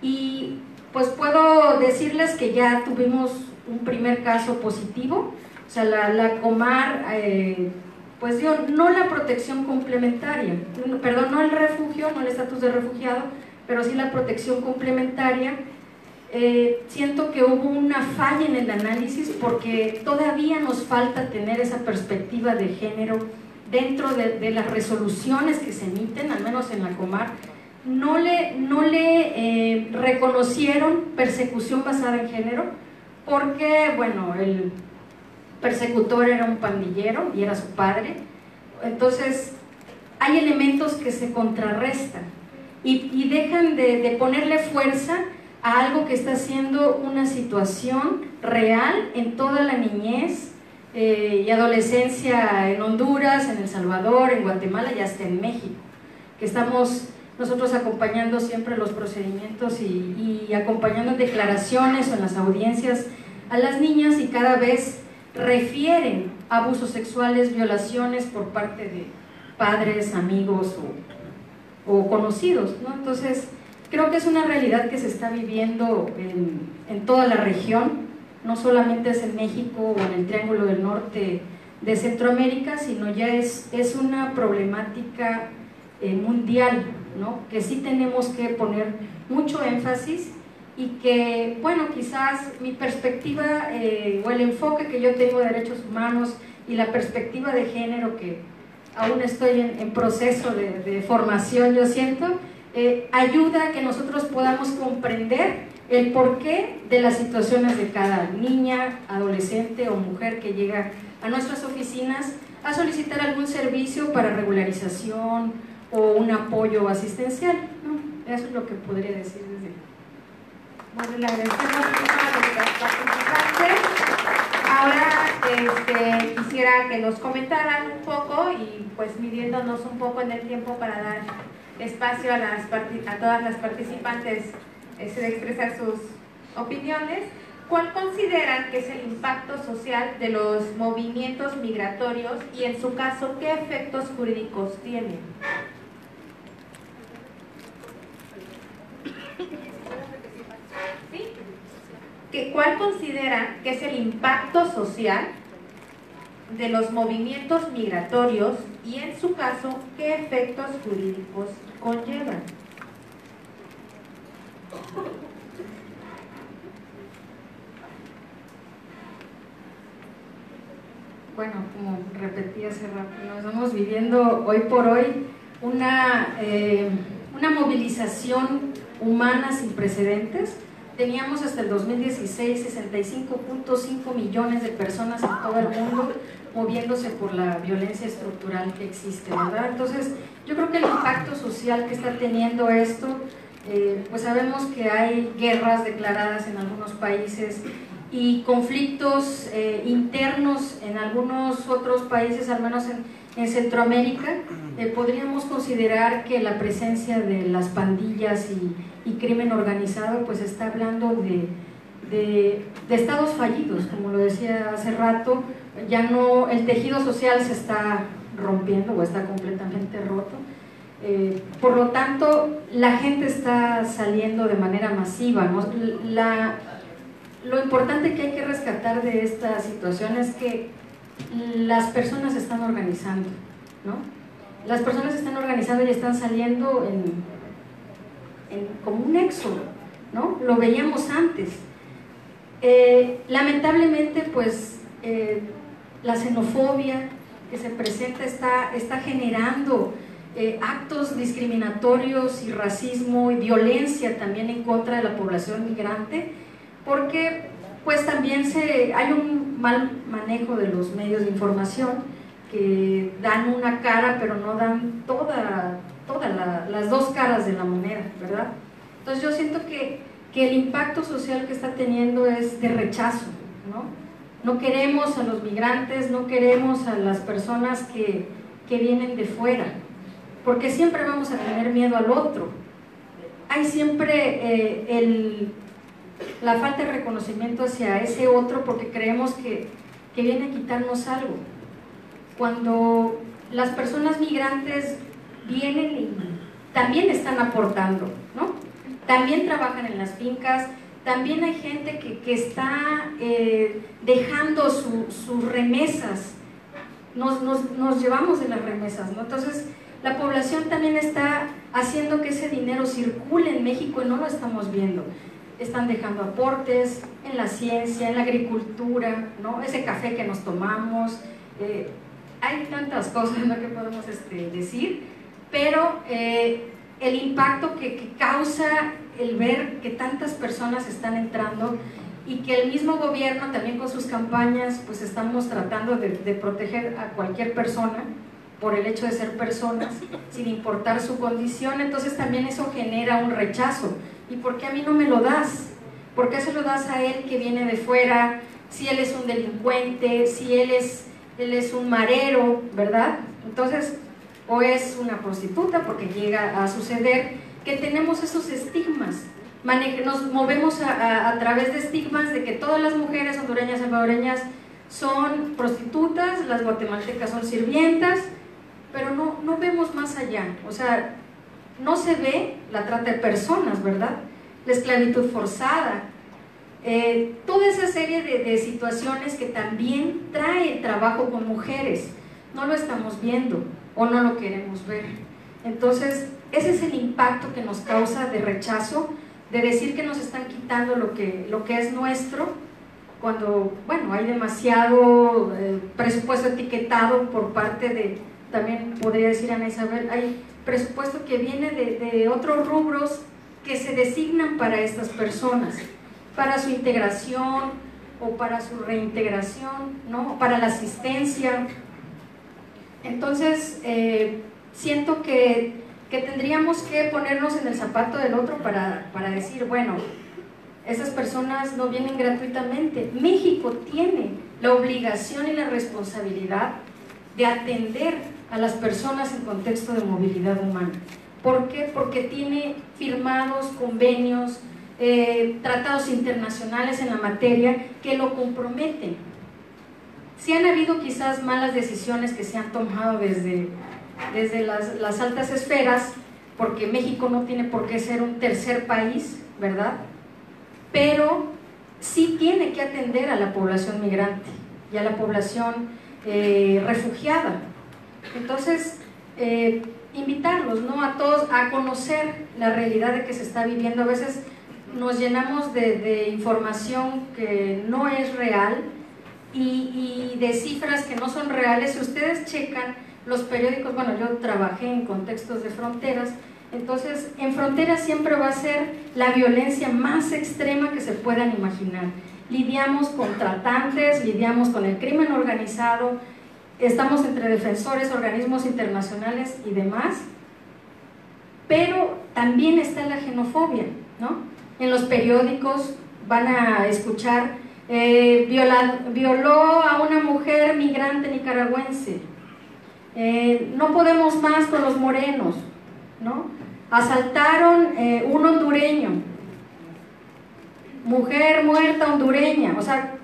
y pues puedo decirles que ya tuvimos un primer caso positivo. O sea, la Comar pues dio no la protección complementaria, perdón, no el refugio, no el estatus de refugiado, pero sí la protección complementaria. Siento que hubo una falla en el análisis, porque todavía nos falta tener esa perspectiva de género dentro de las resoluciones que se emiten, al menos en la Comar. No le reconocieron persecución basada en género, porque bueno, persecutor era un pandillero y era su padre. Entonces hay elementos que se contrarrestan y dejan de ponerle fuerza a algo que está siendo una situación real en toda la niñez y adolescencia en Honduras, en El Salvador, en Guatemala y hasta en México, que estamos nosotros acompañando siempre los procedimientos y acompañando en declaraciones o en las audiencias a las niñas, y cada vez refieren abusos sexuales, violaciones por parte de padres, amigos o conocidos, ¿no? Entonces creo que es una realidad que se está viviendo en toda la región, no solamente es en México o en el Triángulo del Norte de Centroamérica, sino ya es una problemática mundial, ¿no? Que sí tenemos que poner mucho énfasis, y que, bueno, quizás mi perspectiva o el enfoque que yo tengo de derechos humanos y la perspectiva de género, que aún estoy en proceso de formación, yo siento, ayuda a que nosotros podamos comprender el porqué de las situaciones de cada niña, adolescente o mujer que llega a nuestras oficinas a solicitar algún servicio para regularización o un apoyo asistencial, ¿no? Eso es lo que podría decir desde... Bueno, le agradecemos mucho a los participantes. Ahora quisiera que nos comentaran un poco, y pues midiéndonos un poco en el tiempo para dar espacio a todas las participantes de expresar sus opiniones, ¿cuál consideran que es el impacto social de los movimientos migratorios y, en su caso, qué efectos jurídicos tienen? ¿Sí? ¿Cuál consideran que es el impacto social de los movimientos migratorios y, en su caso, qué efectos jurídicos conllevan? Bueno, como repetí hace rato, ¿no? Estamos viviendo hoy por hoy una movilización humana sin precedentes. Teníamos hasta el 2016 65.5 millones de personas en todo el mundo moviéndose por la violencia estructural que existe, ¿verdad? Entonces, yo creo que el impacto social que está teniendo esto, pues sabemos que hay guerras declaradas en algunos países y conflictos internos en algunos otros países, al menos en Centroamérica. Podríamos considerar que la presencia de las pandillas y crimen organizado pues está hablando de estados fallidos, como lo decía hace rato. Ya no, el tejido social se está rompiendo o está completamente roto. Por lo tanto, la gente está saliendo de manera masiva, ¿no? Lo importante que hay que rescatar de esta situación es que las personas se están organizando, ¿no? Las personas se están organizando y están saliendo como un éxodo, ¿no? Lo veíamos antes. Lamentablemente, pues, la xenofobia que se presenta está generando actos discriminatorios y racismo y violencia también en contra de la población migrante, porque pues también hay un mal manejo de los medios de información que dan una cara pero no dan las dos caras de la moneda, ¿verdad? Entonces yo siento que el impacto social que está teniendo es de rechazo, ¿no? No queremos a los migrantes, no queremos a las personas que vienen de fuera, porque siempre vamos a tener miedo al otro. Hay siempre la falta de reconocimiento hacia ese otro, porque creemos que viene a quitarnos algo. Cuando las personas migrantes vienen y también están aportando, ¿no? También trabajan en las fincas, también hay gente que está dejando sus remesas. Nos llevamos de las remesas, ¿no? Entonces la población también está haciendo que ese dinero circule en México y no lo estamos viendo. Están dejando aportes en la ciencia, en la agricultura, ¿no? Ese café que nos tomamos, hay tantas cosas, ¿no?, que podemos decir, pero el impacto que causa el ver que tantas personas están entrando y que el mismo gobierno también con sus campañas pues estamos tratando de proteger a cualquier persona por el hecho de ser personas, sin importar su condición. Entonces también eso genera un rechazo. ¿Y por qué a mí no me lo das? ¿Por qué se lo das a él que viene de fuera? Si él es un delincuente, si él es un marero, ¿verdad? Entonces, o es una prostituta, porque llega a suceder que tenemos esos estigmas. Nos movemos a través de estigmas de que todas las mujeres hondureñas, salvadoreñas son prostitutas, las guatemaltecas son sirvientas, pero no vemos más allá. O sea, no se ve la trata de personas, ¿verdad? La esclavitud forzada, toda esa serie de situaciones que también trae el trabajo con mujeres. No lo estamos viendo o no lo queremos ver. Entonces, ese es el impacto que nos causa de rechazo, de decir que nos están quitando lo que es nuestro, cuando, bueno, hay demasiado presupuesto etiquetado por parte de, también podría decir Ana Isabel, hay presupuesto que viene de otros rubros que se designan para estas personas, para su integración o para su reintegración, ¿no? Para la asistencia. Entonces, siento que tendríamos que ponernos en el zapato del otro para decir, bueno, esas personas no vienen gratuitamente. México tiene la obligación y la responsabilidad de atender a las personas en contexto de movilidad humana. ¿Por qué? Porque tiene firmados convenios, tratados internacionales en la materia que lo comprometen. Sí han habido quizás malas decisiones que se han tomado desde las altas esferas, porque México no tiene por qué ser un tercer país, ¿verdad? Pero sí tiene que atender a la población migrante y a la población refugiada. Entonces, invitarlos, ¿no?, a todos a conocer la realidad de que se está viviendo. A veces nos llenamos de información que no es real y de cifras que no son reales. Si ustedes checan los periódicos, bueno, yo trabajé en contextos de fronteras, entonces en fronteras siempre va a ser la violencia más extrema que se puedan imaginar. Lidiamos con tratantes, lidiamos con el crimen organizado, estamos entre defensores, organismos internacionales y demás, pero también está la xenofobia, ¿no? En los periódicos van a escuchar, violó a una mujer migrante nicaragüense, no podemos más con los morenos, ¿no? Asaltaron un hondureño, mujer muerta hondureña. O sea,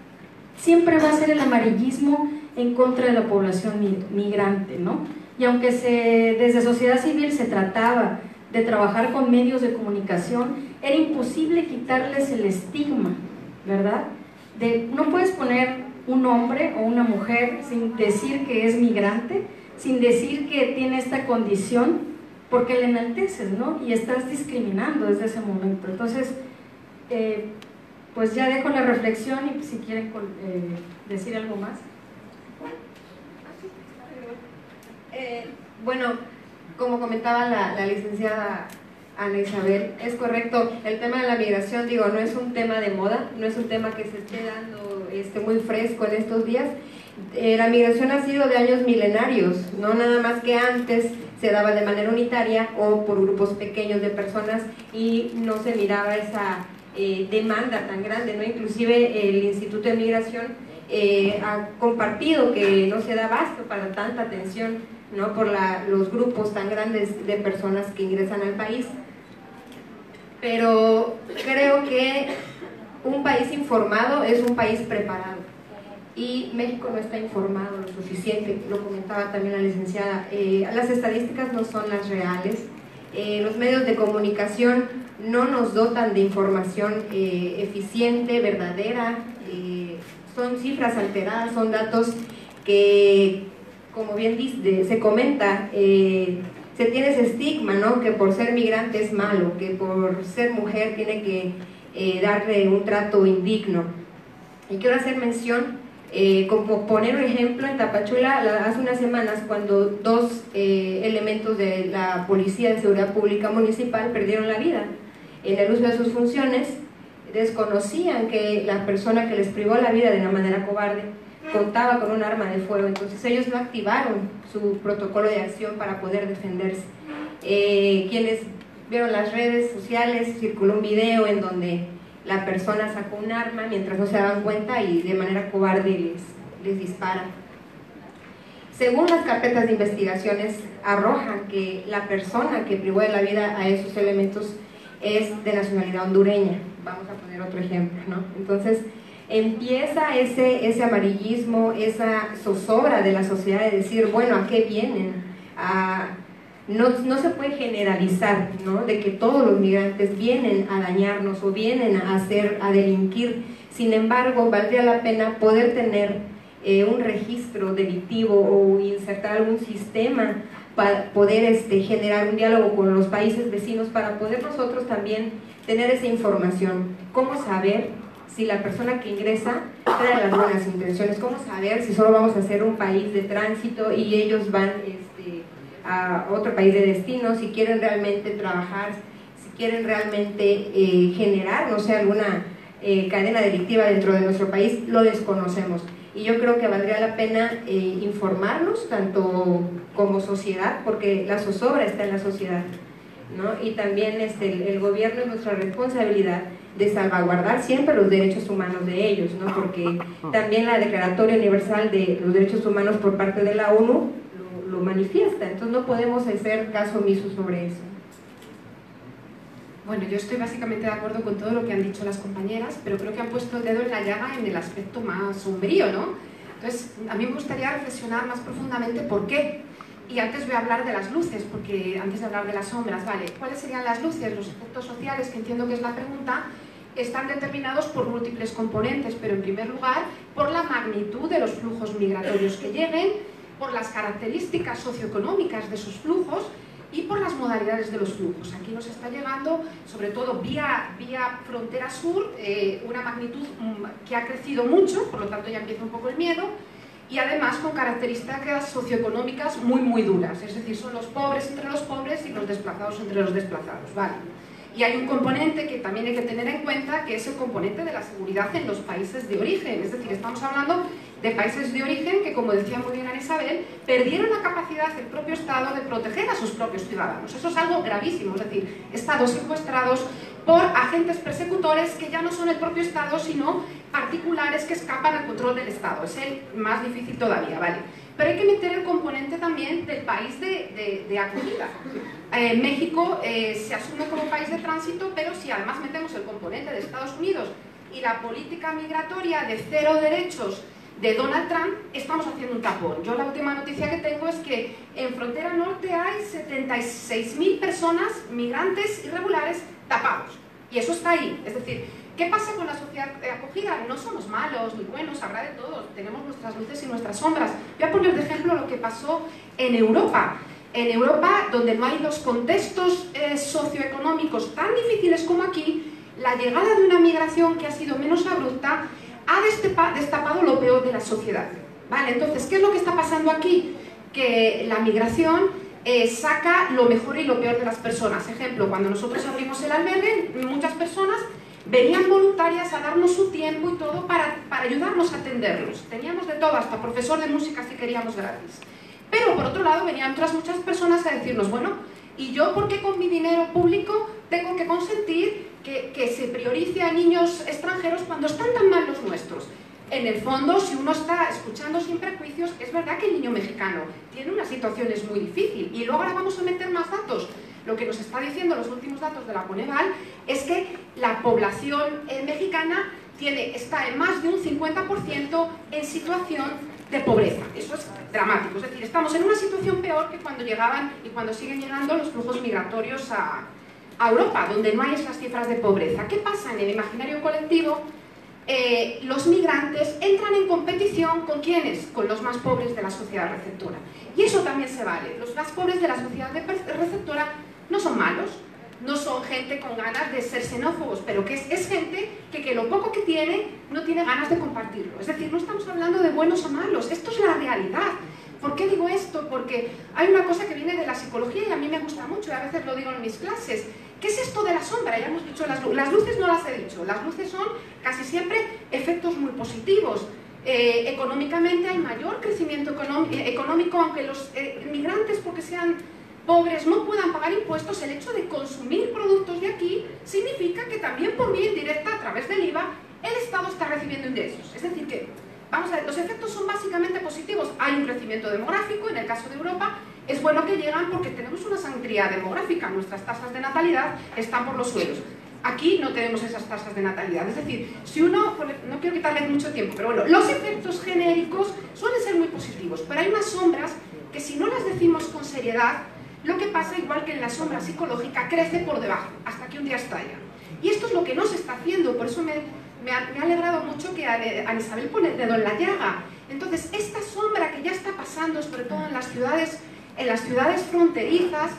siempre va a ser el amarillismo en contra de la población migrante, ¿no? Y aunque desde sociedad civil se trataba de trabajar con medios de comunicación, era imposible quitarles el estigma, ¿verdad? No puedes poner un hombre o una mujer sin decir que es migrante, sin decir que tiene esta condición, porque le enalteces, ¿no? Y estás discriminando desde ese momento. Entonces, pues ya dejo la reflexión y si quieren decir algo más. Bueno, como comentaba la licenciada Ana Isabel, es correcto, el tema de la migración, digo, no es un tema de moda, no es un tema que se esté dando muy fresco en estos días. La migración ha sido de años milenarios, no nada más que antes se daba de manera unitaria o por grupos pequeños de personas y no se miraba esa demanda tan grande, ¿no? Inclusive el Instituto de Migración ha compartido que no se da abasto para tanta atención, ¿no?, por los grupos tan grandes de personas que ingresan al país. Pero creo que un país informado es un país preparado y México no está informado lo suficiente, lo comentaba también la licenciada. Las estadísticas no son las reales, los medios de comunicación no nos dotan de información eficiente, verdadera, son cifras alteradas, son datos que, como bien se comenta, se tiene ese estigma, ¿no?, que por ser migrante es malo, que por ser mujer tiene que darle un trato indigno. Y quiero hacer mención, como poner un ejemplo, en Tapachula hace unas semanas, cuando dos elementos de la Policía de Seguridad Pública Municipal perdieron la vida en el uso de sus funciones desconocían que la persona que les privó la vida de una manera cobarde contaba con un arma de fuego, entonces ellos no activaron su protocolo de acción para poder defenderse. Quienes vieron las redes sociales, circuló un video en donde la persona sacó un arma mientras no se daban cuenta y de manera cobarde les dispara. Según las carpetas de investigaciones, arrojan que la persona que privó de la vida a esos elementos es de nacionalidad hondureña. Vamos a poner otro ejemplo, ¿no? Entonces empieza ese amarillismo, esa zozobra de la sociedad de decir, bueno, ¿a qué vienen? No se puede generalizar, ¿no?, de que todos los migrantes vienen a dañarnos o vienen a delinquir. Sin embargo, valdría la pena poder tener un registro delictivo o insertar algún sistema para poder generar un diálogo con los países vecinos para poder nosotros también tener esa información. ¿Cómo saber si la persona que ingresa trae las buenas intenciones? ¿Cómo saber si solo vamos a ser un país de tránsito y ellos van a otro país de destino, si quieren realmente trabajar, si quieren realmente generar, no sé, alguna cadena delictiva dentro de nuestro país? Lo desconocemos. Y yo creo que valdría la pena informarnos, tanto como sociedad, porque la zozobra está en la sociedad, ¿no? Y también el gobierno es nuestra responsabilidad de salvaguardar siempre los derechos humanos de ellos, ¿no? Porque también la Declaratoria Universal de los Derechos Humanos por parte de la ONU lo manifiesta, entonces no podemos hacer caso omiso sobre eso. Bueno, yo estoy básicamente de acuerdo con todo lo que han dicho las compañeras, pero creo que han puesto el dedo en la llaga en el aspecto más sombrío, ¿no? Entonces, a mí me gustaría reflexionar más profundamente por qué. Y antes voy a hablar de las luces, porque antes de hablar de las sombras, ¿vale? ¿Cuáles serían las luces? Los efectos sociales, que entiendo que es la pregunta, están determinados por múltiples componentes, pero en primer lugar, por la magnitud de los flujos migratorios que lleguen, por las características socioeconómicas de sus flujos, y por las modalidades de los flujos. Aquí nos está llegando, sobre todo vía frontera sur, una magnitud que ha crecido mucho, por lo tanto ya empieza un poco el miedo, y además con características socioeconómicas muy duras, es decir, son los pobres entre los pobres y los desplazados entre los desplazados, ¿vale? Y hay un componente que también hay que tener en cuenta, que es el componente de la seguridad en los países de origen, es decir, estamos hablando de países de origen que, como decía muy bien Ana Isabel, perdieron la capacidad del propio Estado de proteger a sus propios ciudadanos. Eso es algo gravísimo, es decir, Estados secuestrados por agentes persecutores que ya no son el propio Estado, sino particulares que escapan al control del Estado. Es el más difícil todavía, ¿vale? Pero hay que meter el componente también del país de acogida. México se asume como país de tránsito, pero si además metemos el componente de Estados Unidos y la política migratoria de cero derechos de Donald Trump, estamos haciendo un tapón. Yo la última noticia que tengo es que en frontera norte hay 76.000 personas, migrantes irregulares, tapados. Y eso está ahí. Es decir, ¿qué pasa con la sociedad de acogida? No somos malos ni buenos, habrá de todos. Tenemos nuestras luces y nuestras sombras. Voy a poner de ejemplo lo que pasó en Europa. En Europa, donde no hay los contextos socioeconómicos tan difíciles como aquí, la llegada de una migración que ha sido menos abrupta ha destapado lo peor de la sociedad. ¿Vale? Entonces, ¿qué es lo que está pasando aquí? Que la migración saca lo mejor y lo peor de las personas. Ejemplo, cuando nosotros abrimos el albergue, muchas personas venían voluntarias a darnos su tiempo y todo para ayudarnos a atenderlos. Teníamos de todo, hasta profesor de música si queríamos gratis. Pero por otro lado venían otras muchas personas a decirnos, bueno, ¿y yo por qué con mi dinero público tengo que consentir que se priorice a niños extranjeros cuando están tan mal los nuestros? En el fondo, si uno está escuchando sin prejuicios, es verdad que el niño mexicano tiene una situación muy difícil. Y luego ahora vamos a meter más datos. Lo que nos está diciendo los últimos datos de la Coneval es que la población mexicana está en más de un 50% en situación de pobreza. Eso es dramático. Es decir, estamos en una situación peor que cuando llegaban y cuando siguen llegando los flujos migratorios a Europa, donde no hay esas cifras de pobreza. ¿Qué pasa en el imaginario colectivo? Los migrantes entran en competición ¿con quiénes? Con los más pobres de la sociedad receptora. Y eso también se vale. Los más pobres de la sociedad receptora no son malos, no son gente con ganas de ser xenófobos, pero que es gente que lo poco que tiene no tiene ganas de compartirlo. Es decir, no estamos hablando de buenos o malos, esto es la realidad. ¿Por qué digo esto? Porque hay una cosa que viene de la psicología y a mí me gusta mucho, y a veces lo digo en mis clases, ¿Qué es esto de la sombra? Ya hemos dicho las luces, no las he dicho. Las luces son casi siempre efectos muy positivos. Económicamente hay mayor crecimiento económico, aunque los migrantes, porque sean pobres, no puedan pagar impuestos. El hecho de consumir productos de aquí significa que también por vía indirecta, a través del IVA, el Estado está recibiendo ingresos. Es decir que, vamos a ver, los efectos son básicamente positivos. Hay un crecimiento demográfico, en el caso de Europa, es bueno que llegan porque tenemos una sangría demográfica. Nuestras tasas de natalidad están por los suelos. Aquí no tenemos esas tasas de natalidad. Es decir, si uno, no quiero quitarle mucho tiempo, pero bueno, los efectos genéricos suelen ser muy positivos, pero hay unas sombras que si no las decimos con seriedad, lo que pasa, igual que en la sombra psicológica, crece por debajo, hasta que un día estalla. Y esto es lo que no se está haciendo, por eso me ha alegrado mucho que a Isabel pone el dedo en la llaga. Entonces, esta sombra que ya está pasando, sobre todo en las ciudades fronterizas,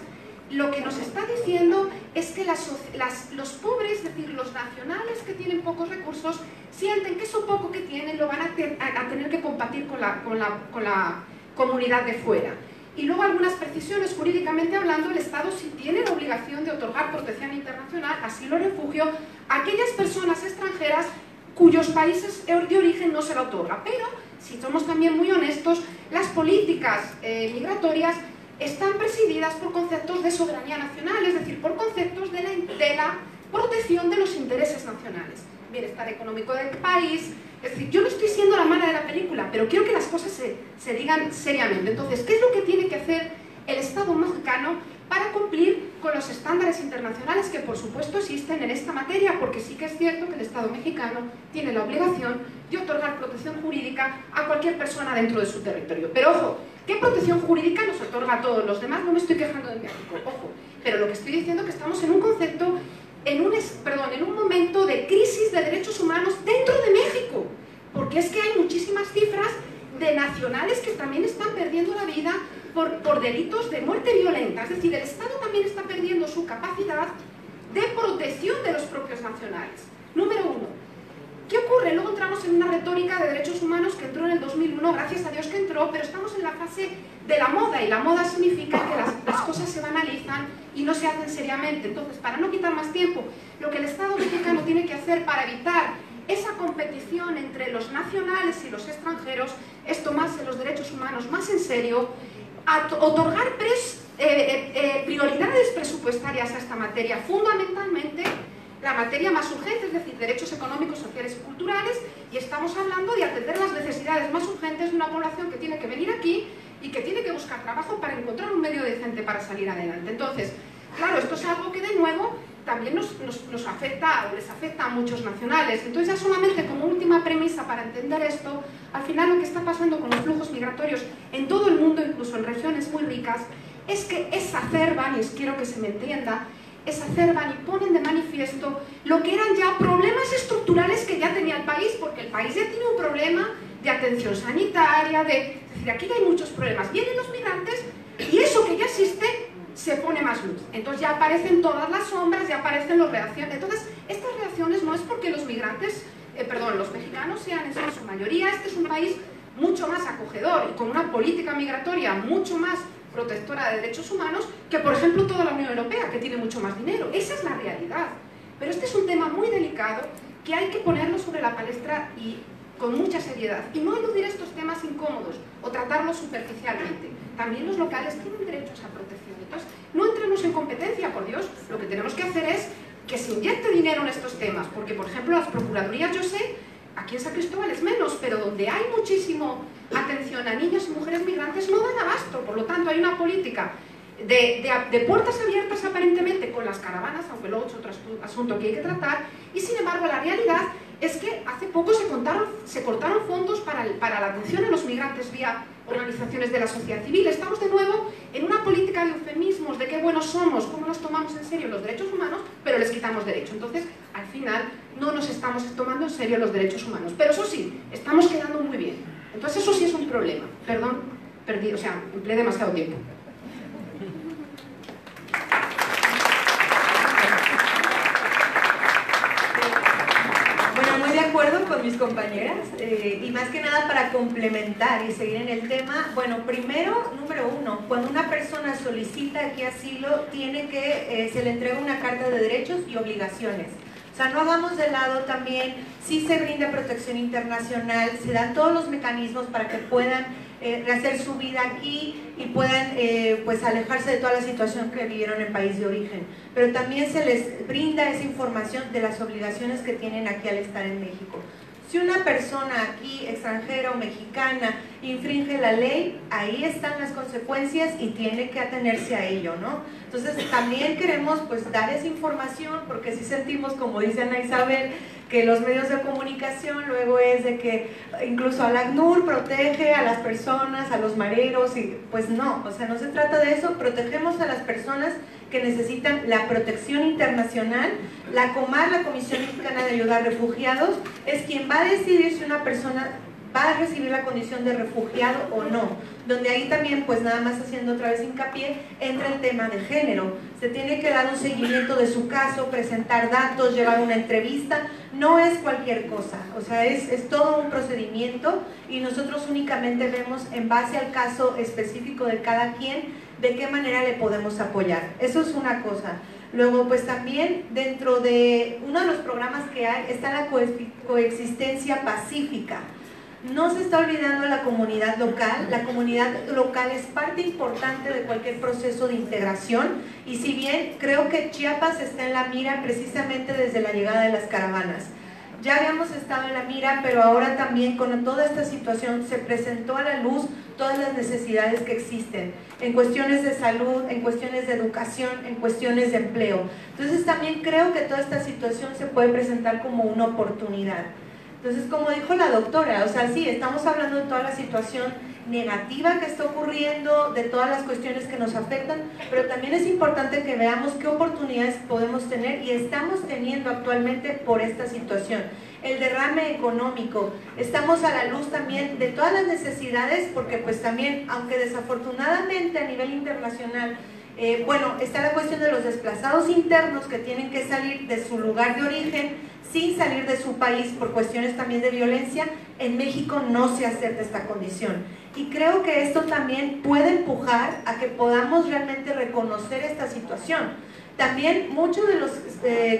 lo que nos está diciendo es que los pobres, es decir, los nacionales que tienen pocos recursos, sienten que eso poco que tienen lo van a tener que compartir con la comunidad de fuera. Y luego algunas precisiones, jurídicamente hablando, el Estado sí tiene la obligación de otorgar protección internacional, asilo o refugio, a aquellas personas extranjeras cuyos países de origen no se la otorga. Pero, si somos también muy honestos, las políticas migratorias están presididas por conceptos de soberanía nacional, es decir, por conceptos de la protección de los intereses nacionales, bienestar económico del país. Es decir, yo no estoy siendo la mala de la película, pero quiero que las cosas se digan seriamente. Entonces, ¿qué es lo que tiene que hacer el Estado mexicano para cumplir con los estándares internacionales que por supuesto existen en esta materia? Porque sí que es cierto que el Estado mexicano tiene la obligación de otorgar protección jurídica a cualquier persona dentro de su territorio. Pero ojo, ¿qué protección jurídica nos otorga a todos los demás? No me estoy quejando de México, ojo, pero lo que estoy diciendo es que estamos en un concepto, en un momento de crisis de derechos humanos dentro de México, porque es que hay muchísimas cifras de nacionales que también están perdiendo la vida por delitos de muerte violenta. Es decir, el Estado también está perdiendo su capacidad de protección de los propios nacionales. Número uno, ¿qué ocurre? Luego entramos en una retórica de derechos humanos que entró en el 2001, gracias a Dios que entró, pero estamos en la fase de la moda, y la moda significa que las cosas se banalizan y no se hacen seriamente. Entonces, para no quitar más tiempo, lo que el Estado mexicano tiene que hacer para evitar esa competición entre los nacionales y los extranjeros es tomarse los derechos humanos más en serio, otorgar prioridades presupuestarias a esta materia, fundamentalmente la materia más urgente, es decir, derechos económicos, sociales y culturales, y estamos hablando de atender las necesidades más urgentes de una población que tiene que venir aquí y que tiene que buscar trabajo para encontrar un medio decente para salir adelante. Entonces, claro, esto es algo que de nuevo también nos afecta o les afecta a muchos nacionales. Entonces, ya solamente como última premisa para entender esto, al final lo que está pasando con los flujos migratorios en todo el mundo, incluso en regiones muy ricas, es que exacerban, y quiero que se me entienda, exacerban y ponen de manifiesto lo que eran ya problemas estructurales que ya tenía el país, porque el país ya tiene un problema de atención sanitaria, es decir, aquí ya hay muchos problemas. Vienen los migrantes y eso que ya existe se pone más luz. Entonces ya aparecen todas las sombras, ya aparecen las reacciones. Entonces, estas reacciones no es porque los migrantes, los mexicanos sean en su mayoría. Este es un país mucho más acogedor y con una política migratoria mucho más protectora de derechos humanos que, por ejemplo, toda la Unión Europea, que tiene mucho más dinero. Esa es la realidad. Pero este es un tema muy delicado que hay que ponerlo sobre la palestra y con mucha seriedad, y no eludir estos temas incómodos o tratarlos superficialmente. También los locales tienen derechos a protección. Entonces, no entremos en competencia, por Dios. Lo que tenemos que hacer es que se inyecte dinero en estos temas, porque, por ejemplo, las procuradurías, yo sé, aquí en San Cristóbal es menos, pero donde hay muchísimo atención a niños y mujeres migrantes no dan abasto. Por lo tanto, hay una política de puertas abiertas aparentemente con las caravanas, aunque luego es otro asunto que hay que tratar, y sin embargo la realidad es que hace poco se cortaron fondos para la atención a los migrantes vía organizaciones de la sociedad civil. Estamos de nuevo en una política de eufemismos, de qué buenos somos, cómo nos tomamos en serio los derechos humanos, pero les quitamos derechos. Entonces, al final, no nos estamos tomando en serio los derechos humanos. Pero eso sí, estamos quedando muy bien. Entonces, eso sí es un problema. Perdón, empleé demasiado tiempo. Bueno, muy de acuerdo con con mis compañeras y más que nada para complementar y seguir en el tema. Bueno, primero, número uno, cuando una persona solicita aquí asilo, se le entrega una carta de derechos y obligaciones. O sea, no hagamos de lado también, si se brinda protección internacional, se dan todos los mecanismos para que puedan rehacer su vida aquí y puedan pues alejarse de toda la situación que vivieron en país de origen, pero también se les brinda esa información de las obligaciones que tienen aquí al estar en México. Si una persona aquí, extranjera o mexicana, infringe la ley, ahí están las consecuencias y tiene que atenerse a ello, ¿no? Entonces también queremos pues dar esa información, porque si sentimos, como dice Ana Isabel, que los medios de comunicación luego es de que incluso a la ACNUR protege a las personas, a los mareros, y pues no, o sea, no se trata de eso. Protegemos a las personas que necesitan la protección internacional. La COMAR, la Comisión Mexicana de Ayuda a Refugiados, es quien va a decidir si una persona va a recibir la condición de refugiado o no, donde ahí también, pues nada más haciendo otra vez hincapié, entra el tema de género. Se tiene que dar un seguimiento de su caso, presentar datos, llevar una entrevista, no es cualquier cosa, o sea, es todo un procedimiento y nosotros únicamente vemos en base al caso específico de cada quien, de qué manera le podemos apoyar. Eso es una cosa. Luego, pues también dentro de uno de los programas que hay está la coexistencia pacífica. No se está olvidando la comunidad local es parte importante de cualquier proceso de integración y si bien creo que Chiapas está en la mira precisamente desde la llegada de las caravanas. Ya habíamos estado en la mira, pero ahora también con toda esta situación se presentó a la luz todas las necesidades que existen en cuestiones de salud, en cuestiones de educación, en cuestiones de empleo. Entonces también creo que toda esta situación se puede presentar como una oportunidad. Entonces, como dijo la doctora, o sea, sí, estamos hablando de toda la situación negativa que está ocurriendo, de todas las cuestiones que nos afectan, pero también es importante que veamos qué oportunidades podemos tener y estamos teniendo actualmente por esta situación. El derrame económico, estamos a la luz también de todas las necesidades, porque pues también, aunque desafortunadamente a nivel internacional, bueno, está la cuestión de los desplazados internos que tienen que salir de su lugar de origen sin salir de su país por cuestiones también de violencia. En México no se acepta esta condición y creo que esto también puede empujar a que podamos realmente reconocer esta situación. También muchos de los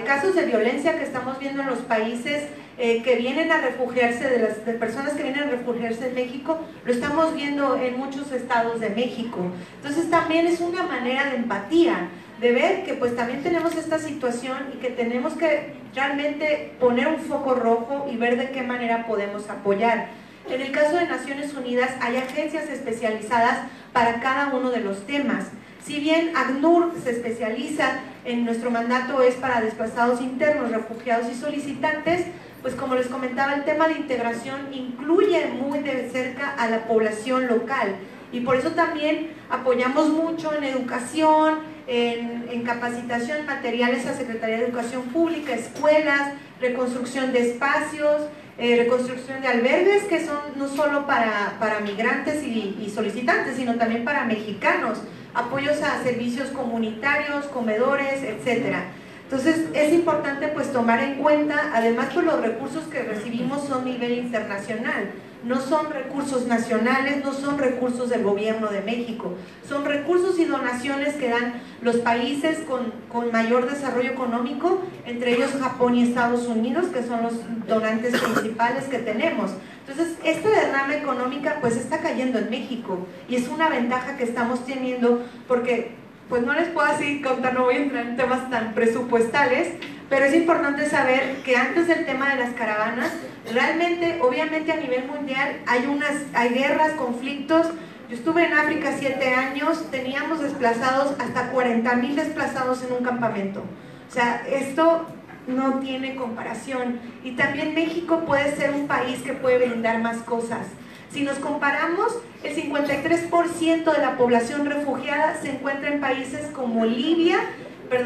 casos de violencia que estamos viendo en los países que vienen a refugiarse, de personas que vienen a refugiarse en México, lo estamos viendo en muchos estados de México. Entonces también es una manera de empatía, de ver que pues también tenemos esta situación y que tenemos que realmente poner un foco rojo y ver de qué manera podemos apoyar. En el caso de Naciones Unidas hay agencias especializadas para cada uno de los temas. Si bien ACNUR se especializa, en nuestro mandato es para desplazados internos, refugiados y solicitantes, pues como les comentaba, el tema de integración incluye muy de cerca a la población local y por eso también apoyamos mucho en educación, en capacitación, materiales a Secretaría de Educación Pública, escuelas, reconstrucción de espacios, reconstrucción de albergues que son no solo para migrantes y solicitantes, sino también para mexicanos, apoyos a servicios comunitarios, comedores, etcétera. Entonces es importante pues tomar en cuenta, además pues los recursos que recibimos son a nivel internacional, no son recursos nacionales, no son recursos del gobierno de México, son recursos y donaciones que dan los países con mayor desarrollo económico, entre ellos Japón y Estados Unidos, que son los donantes principales que tenemos. Entonces, este derrame económico pues está cayendo en México y es una ventaja que estamos teniendo porque pues no les puedo así contar, no voy a entrar en temas tan presupuestales, pero es importante saber que antes del tema de las caravanas, realmente, obviamente a nivel mundial hay guerras, conflictos. Yo estuve en África 7 años, teníamos desplazados, hasta 40,000 desplazados en un campamento. O sea, esto no tiene comparación. Y también México puede ser un país que puede brindar más cosas. Si nos comparamos, el 53% de la población refugiada se encuentra en países como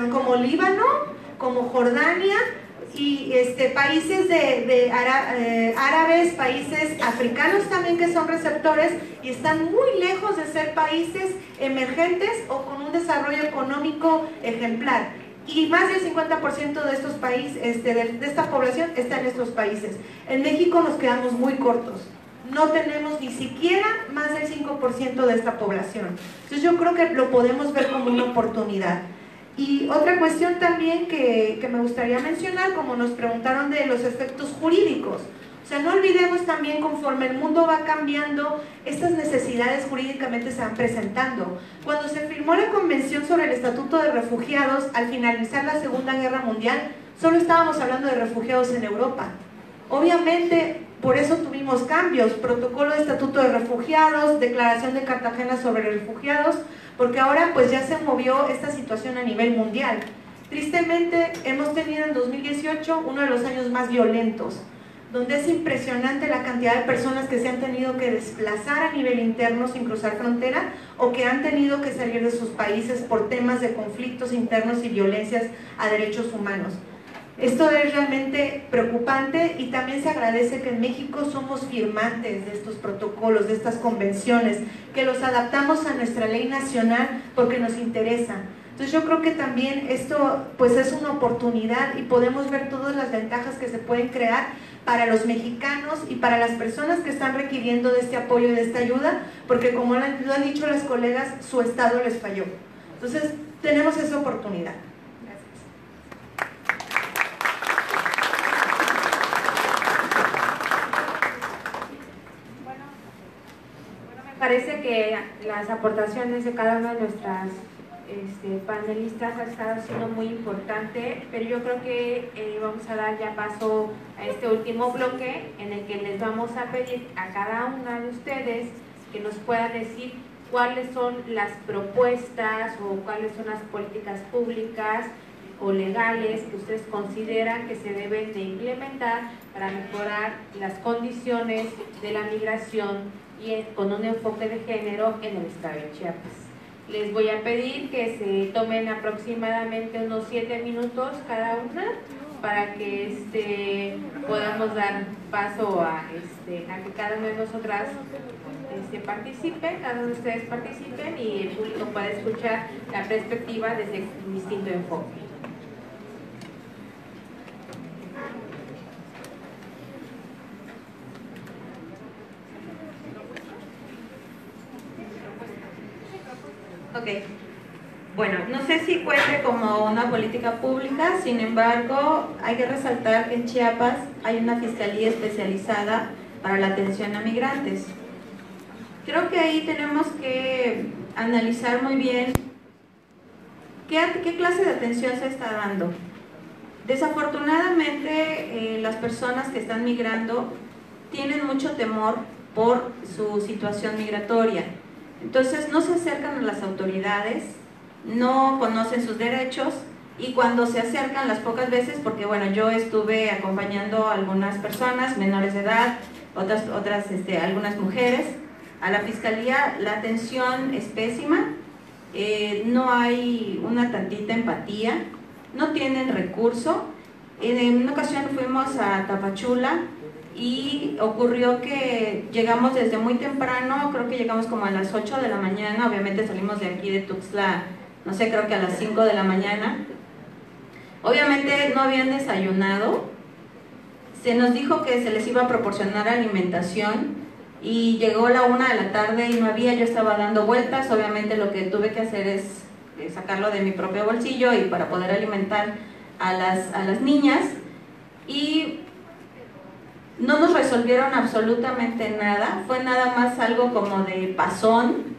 como Líbano, como Jordania y países árabes, países africanos también que son receptores y están muy lejos de ser países emergentes o con un desarrollo económico ejemplar. y más del 50% de estos países, de esta población está en estos países. En México nos quedamos muy cortos, no tenemos ni siquiera más del 5% de esta población. Entonces yo creo que lo podemos ver como una oportunidad. Y otra cuestión también que me gustaría mencionar, como nos preguntaron de los efectos jurídicos. O sea, no olvidemos también, conforme el mundo va cambiando, estas necesidades jurídicamente se van presentando. Cuando se firmó la Convención sobre el Estatuto de Refugiados, al finalizar la Segunda Guerra Mundial, solo estábamos hablando de refugiados en Europa. Obviamente, por eso tuvimos cambios, protocolo de Estatuto de Refugiados, Declaración de Cartagena sobre refugiados, porque ahora pues ya se movió esta situación a nivel mundial. Tristemente, hemos tenido en 2018 uno de los años más violentos, donde es impresionante la cantidad de personas que se han tenido que desplazar a nivel interno sin cruzar frontera o que han tenido que salir de sus países por temas de conflictos internos y violencias a derechos humanos. Esto es realmente preocupante y también se agradece que en México somos firmantes de estos protocolos, de estas convenciones, que los adaptamos a nuestra ley nacional porque nos interesa. Entonces yo creo que también esto pues es una oportunidad y podemos ver todas las ventajas que se pueden crear para los mexicanos y para las personas que están requiriendo de este apoyo y de esta ayuda, porque como lo han dicho las colegas, su estado les falló. Entonces tenemos esa oportunidad. Me parece que las aportaciones de cada una de nuestras panelistas ha estado siendo muy importante, pero yo creo que vamos a dar ya paso a este último bloque en el que les vamos a pedir a cada una de ustedes que nos puedan decir cuáles son las propuestas o cuáles son las políticas públicas o legales que ustedes consideran que se deben de implementar para mejorar las condiciones de la migración y con un enfoque de género en el estado de Chiapas. Les voy a pedir que se tomen aproximadamente unos 7 minutos cada una para que podamos dar paso a que cada una de nosotras participe, cada uno de ustedes participen y el público pueda escuchar la perspectiva desde un distinto enfoque. Ok, bueno, no sé si cuente como una política pública, sin embargo, hay que resaltar que en Chiapas hay una fiscalía especializada para la atención a migrantes. Creo que ahí tenemos que analizar muy bien qué clase de atención se está dando. Desafortunadamente, las personas que están migrando tienen mucho temor por su situación migratoria. Entonces no se acercan a las autoridades, no conocen sus derechos y cuando se acercan las pocas veces, porque bueno, yo estuve acompañando a algunas personas menores de edad, algunas mujeres, a la fiscalía, la atención es pésima, no hay una tantita empatía, no tienen recurso. En una ocasión fuimos a Tapachula y ocurrió que llegamos desde muy temprano, creo que llegamos como a las 8 de la mañana, obviamente salimos de aquí de Tuxtla, no sé, creo que a las 5 de la mañana. Obviamente no habían desayunado, se nos dijo que se les iba a proporcionar alimentación y llegó la 1 de la tarde y no había, yo estaba dando vueltas, obviamente lo que tuve que hacer es sacarlo de mi propio bolsillo y para poder alimentar a las niñas y no nos resolvieron absolutamente nada, fue nada más algo como de pasón.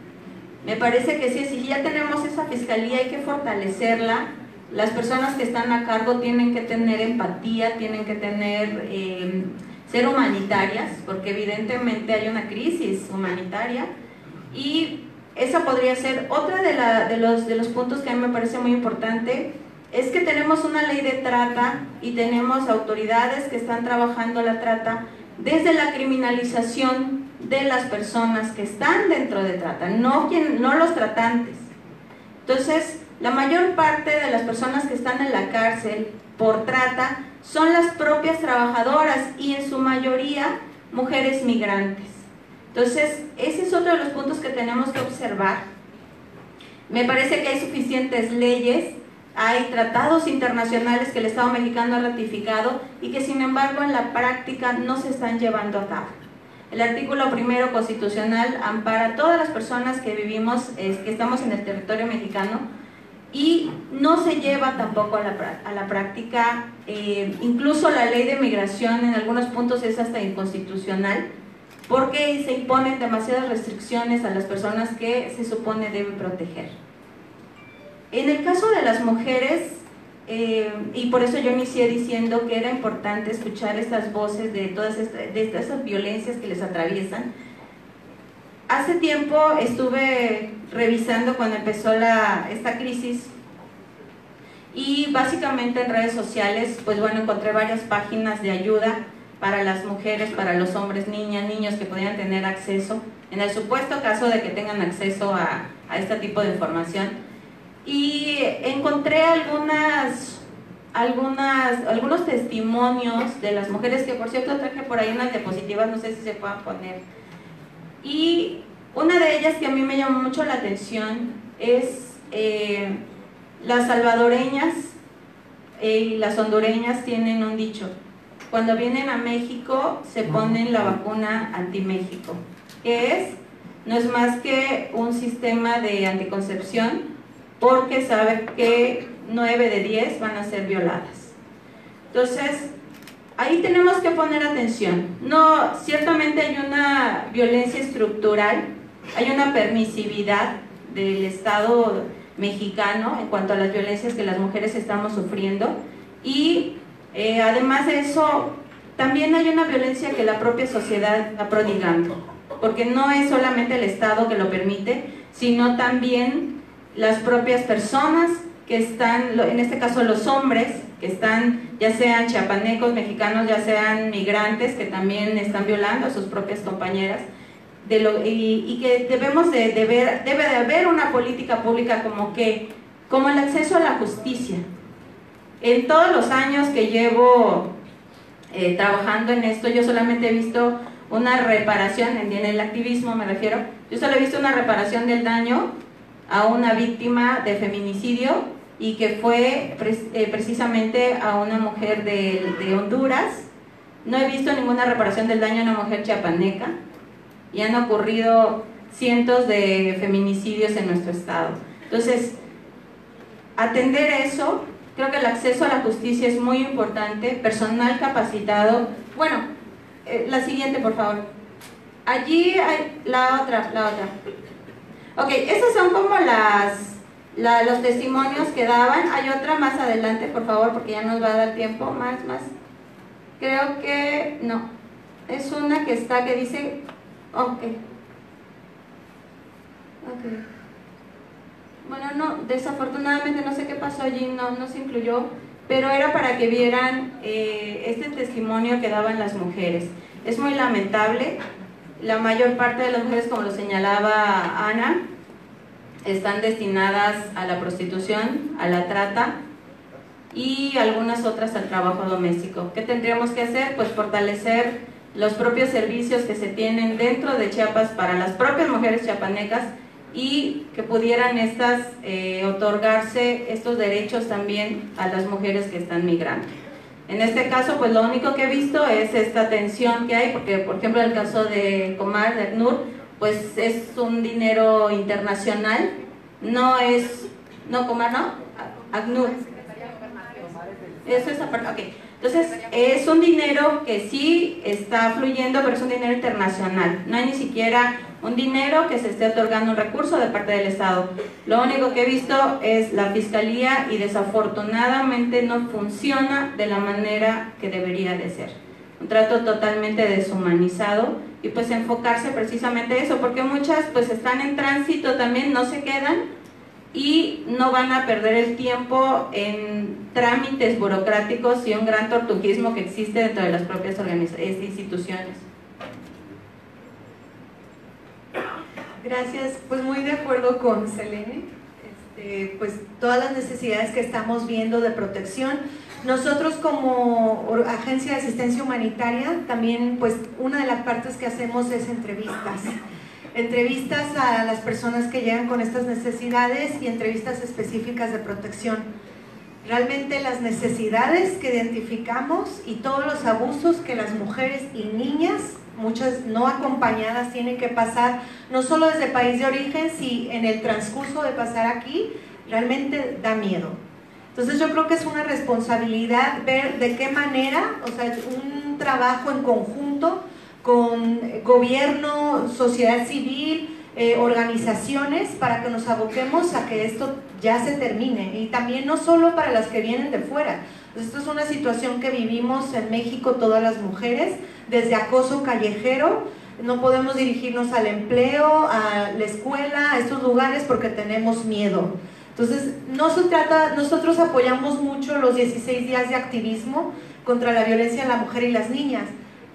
Me parece que sí, si ya tenemos esa fiscalía hay que fortalecerla, las personas que están a cargo tienen que tener empatía, tienen que ser humanitarias, porque evidentemente hay una crisis humanitaria y esa podría ser otra de los puntos que a mí me parece muy importante. Es que tenemos una ley de trata y tenemos autoridades que están trabajando la trata desde la criminalización de las personas que están dentro de trata, no los tratantes. Entonces, la mayor parte de las personas que están en la cárcel por trata son las propias trabajadoras y en su mayoría mujeres migrantes. Entonces, ese es otro de los puntos que tenemos que observar. Me parece que hay suficientes leyes hay tratados internacionales que el Estado mexicano ha ratificado y que sin embargo en la práctica no se están llevando a cabo. El artículo 1 constitucional ampara a todas las personas que vivimos, que estamos en el territorio mexicano, y no se lleva tampoco a la práctica. Incluso la ley de migración en algunos puntos es hasta inconstitucional, porque se imponen demasiadas restricciones a las personas que se supone deben proteger. En el caso de las mujeres, y por eso yo inicié diciendo que era importante escuchar estas voces de todas esas violencias que les atraviesan. Hace tiempo estuve revisando cuando empezó esta crisis, y básicamente en redes sociales, pues bueno, encontré varias páginas de ayuda para las mujeres, para los hombres, niñas, niños que podían tener acceso, en el supuesto caso de que tengan acceso a este tipo de información. Y encontré algunos testimonios de las mujeres, que por cierto traje por ahí unas diapositivas, no sé si se puedan poner. Y una de ellas que a mí me llamó mucho la atención es las salvadoreñas y las hondureñas tienen un dicho: cuando vienen a México se ponen la vacuna anti-México, que no es más que un sistema de anticoncepción, porque saben que 9 de 10 van a ser violadas. Entonces, ahí tenemos que poner atención. No, ciertamente hay una violencia estructural, hay una permisividad del Estado mexicano en cuanto a las violencias que las mujeres estamos sufriendo, y además de eso, también hay una violencia que la propia sociedad está prodigando, porque no es solamente el Estado que lo permite, sino también las propias personas que están, en este caso los hombres, que están, ya sean chiapanecos, mexicanos, ya sean migrantes, que también están violando a sus propias compañeras, y que debe de haber una política pública como el acceso a la justicia. En todos los años que llevo trabajando en esto, yo solamente he visto una reparación, en el activismo me refiero, yo solo he visto una reparación del daño a una víctima de feminicidio, y que fue precisamente a una mujer de Honduras. No he visto ninguna reparación del daño a una mujer chiapaneca, y han ocurrido cientos de feminicidios en nuestro estado. Entonces, atender eso, creo que el acceso a la justicia es muy importante, personal capacitado. Bueno, la siguiente, por favor. Allí hay la otra. Ok, esas son como los testimonios que daban. Hay otra más adelante, por favor, porque ya nos va a dar tiempo. Más. Creo que no. Es una que dice... Ok. Bueno, no, desafortunadamente no sé qué pasó allí, no se incluyó, pero era para que vieran este testimonio que daban las mujeres. Es muy lamentable. La mayor parte de las mujeres, como lo señalaba Ana, están destinadas a la prostitución, a la trata, y algunas otras al trabajo doméstico. ¿Qué tendríamos que hacer? Pues fortalecer los propios servicios que se tienen dentro de Chiapas para las propias mujeres chiapanecas, y que pudieran estas otorgarse estos derechos también a las mujeres que están migrando. En este caso, pues lo único que he visto es esta tensión que hay, porque por ejemplo en el caso de Comar, de ACNUR, pues es un dinero internacional, ACNUR, eso es aparte, ok. Entonces es un dinero que sí está fluyendo, pero es un dinero internacional, no hay ni siquiera un dinero que se esté otorgando un recurso de parte del Estado. Lo único que he visto es la Fiscalía, y desafortunadamente no funciona de la manera que debería de ser. Un trato totalmente deshumanizado, y pues enfocarse precisamente eso, porque muchas pues están en tránsito también, no se quedan, y no van a perder el tiempo en trámites burocráticos y un gran tortujismo que existe dentro de las propias instituciones. Gracias, pues muy de acuerdo con Selene. Pues todas las necesidades que estamos viendo de protección. Nosotros como Agencia de Asistencia Humanitaria también, pues una de las partes que hacemos es entrevistas a las personas que llegan con estas necesidades, y entrevistas específicas de protección. realmente las necesidades que identificamos y todos los abusos que las mujeres y niñas, muchas no acompañadas, tienen que pasar, no solo desde el país de origen, sino en el transcurso de pasar aquí, realmente da miedo. Entonces yo creo que es una responsabilidad ver de qué manera, o sea, un trabajo en conjunto con gobierno, sociedad civil, organizaciones, para que nos aboquemos a que esto ya se termine, y también no solo para las que vienen de fuera. Esto es una situación que vivimos en México todas las mujeres, desde acoso callejero, no podemos dirigirnos al empleo, a la escuela, a estos lugares porque tenemos miedo. Entonces, no se trata, nosotros apoyamos mucho los 16 días de activismo contra la violencia en la mujer y las niñas.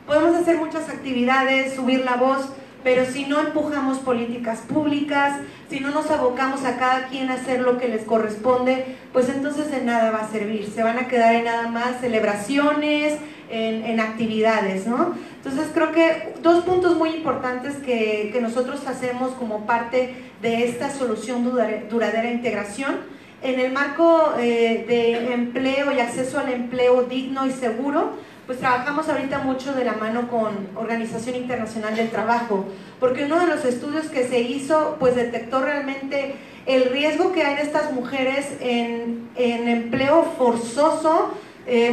Podemos hacer muchas actividades, subir la voz, pero si no empujamos políticas públicas, si no nos abocamos a cada quien a hacer lo que les corresponde, pues entonces de nada va a servir. Se van a quedar en nada más celebraciones, en actividades, ¿no? Entonces creo que dos puntos muy importantes que nosotros hacemos como parte de esta solución duradera integración, en el marco de empleo y acceso al empleo digno y seguro, pues trabajamos ahorita mucho de la mano con Organización Internacional del Trabajo, porque uno de los estudios que se hizo, pues detectó realmente el riesgo que hay de estas mujeres en empleo forzoso.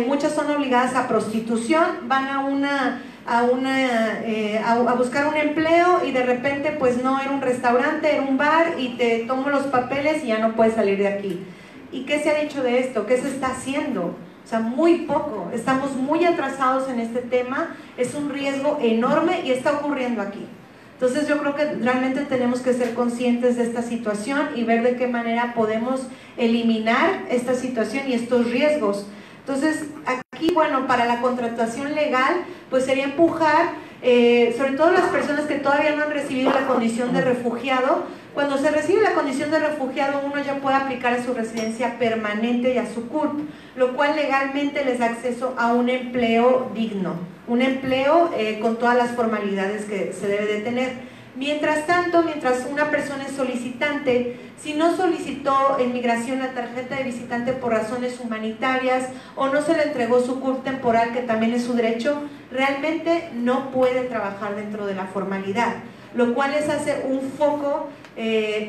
Muchas son obligadas a prostitución, van a buscar un empleo y de repente pues no era un restaurante, era un bar y te tomo los papeles y ya no puedes salir de aquí. ¿Y qué se ha dicho de esto? ¿Qué se está haciendo? O sea, muy poco, estamos muy atrasados en este tema, es un riesgo enorme y está ocurriendo aquí. Entonces yo creo que realmente tenemos que ser conscientes de esta situación y ver de qué manera podemos eliminar esta situación y estos riesgos. Entonces aquí, bueno, para la contratación legal, pues sería empujar, sobre todo las personas que todavía no han recibido la condición de refugiado. Cuando se recibe la condición de refugiado, uno ya puede aplicar a su residencia permanente y a su CURP, lo cual legalmente les da acceso a un empleo digno, un empleo con todas las formalidades que se debe de tener. Mientras tanto, mientras una persona es solicitante, si no solicitó en migración la tarjeta de visitante por razones humanitarias o no se le entregó su CURP temporal, que también es su derecho, realmente no puede trabajar dentro de la formalidad, lo cual les hace un foco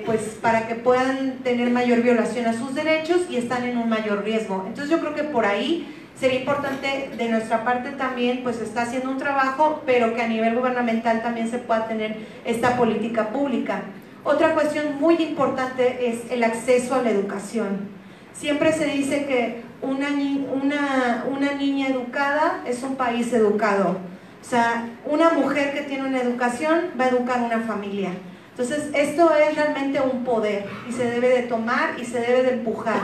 pues para que puedan tener mayor violación a sus derechos y están en un mayor riesgo. Entonces yo creo que por ahí sería importante de nuestra parte también, pues está haciendo un trabajo, pero que a nivel gubernamental también se pueda tener esta política pública. Otra cuestión muy importante es el acceso a la educación. Siempre se dice que una niña educada es un país educado. O sea, una mujer que tiene una educación va a educar una familia. Entonces, esto es realmente un poder y se debe de tomar y se debe de empujar.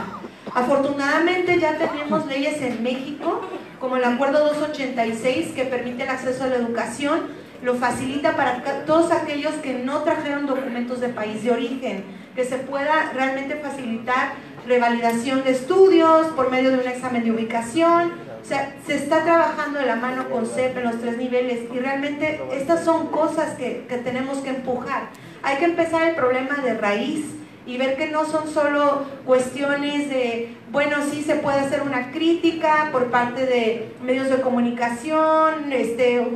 Afortunadamente ya tenemos leyes en México, como el Acuerdo 286, que permite el acceso a la educación, lo facilita para todos aquellos que no trajeron documentos de país de origen, que se pueda realmente facilitar revalidación de estudios por medio de un examen de ubicación. O sea, se está trabajando de la mano con CEP en los 3 niveles y realmente estas son cosas que tenemos que empujar. Hay que empezar el problema de raíz y ver que no son solo cuestiones de, bueno, sí se puede hacer una crítica por parte de medios de comunicación,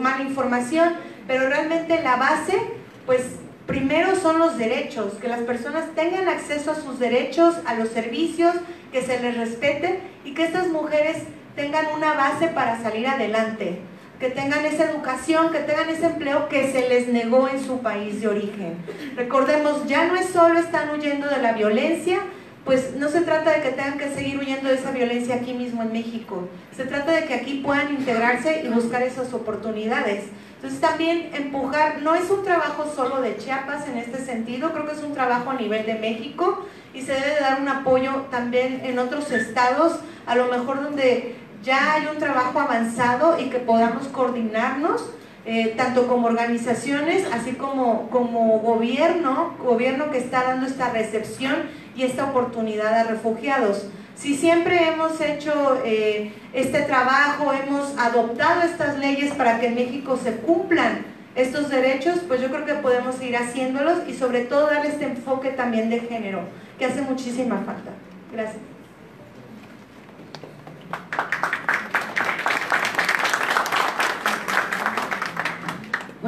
mala información, pero realmente la base, pues primero son los derechos, que las personas tengan acceso a sus derechos, a los servicios, que se les respete y que estas mujeres tengan una base para salir adelante, que tengan esa educación, que tengan ese empleo que se les negó en su país de origen. Recordemos, ya no es solo están huyendo de la violencia, pues no se trata de que tengan que seguir huyendo de esa violencia aquí mismo en México, se trata de que aquí puedan integrarse y buscar esas oportunidades. Entonces también empujar, no es un trabajo solo de Chiapas en este sentido, creo que es un trabajo a nivel de México y se debe dar un apoyo también en otros estados, a lo mejor donde ya hay un trabajo avanzado y que podamos coordinarnos, tanto como organizaciones, así como gobierno que está dando esta recepción y esta oportunidad a refugiados. Si siempre hemos hecho este trabajo, hemos adoptado estas leyes para que en México se cumplan estos derechos, pues yo creo que podemos seguir haciéndolos y sobre todo darle este enfoque también de género, que hace muchísima falta. Gracias.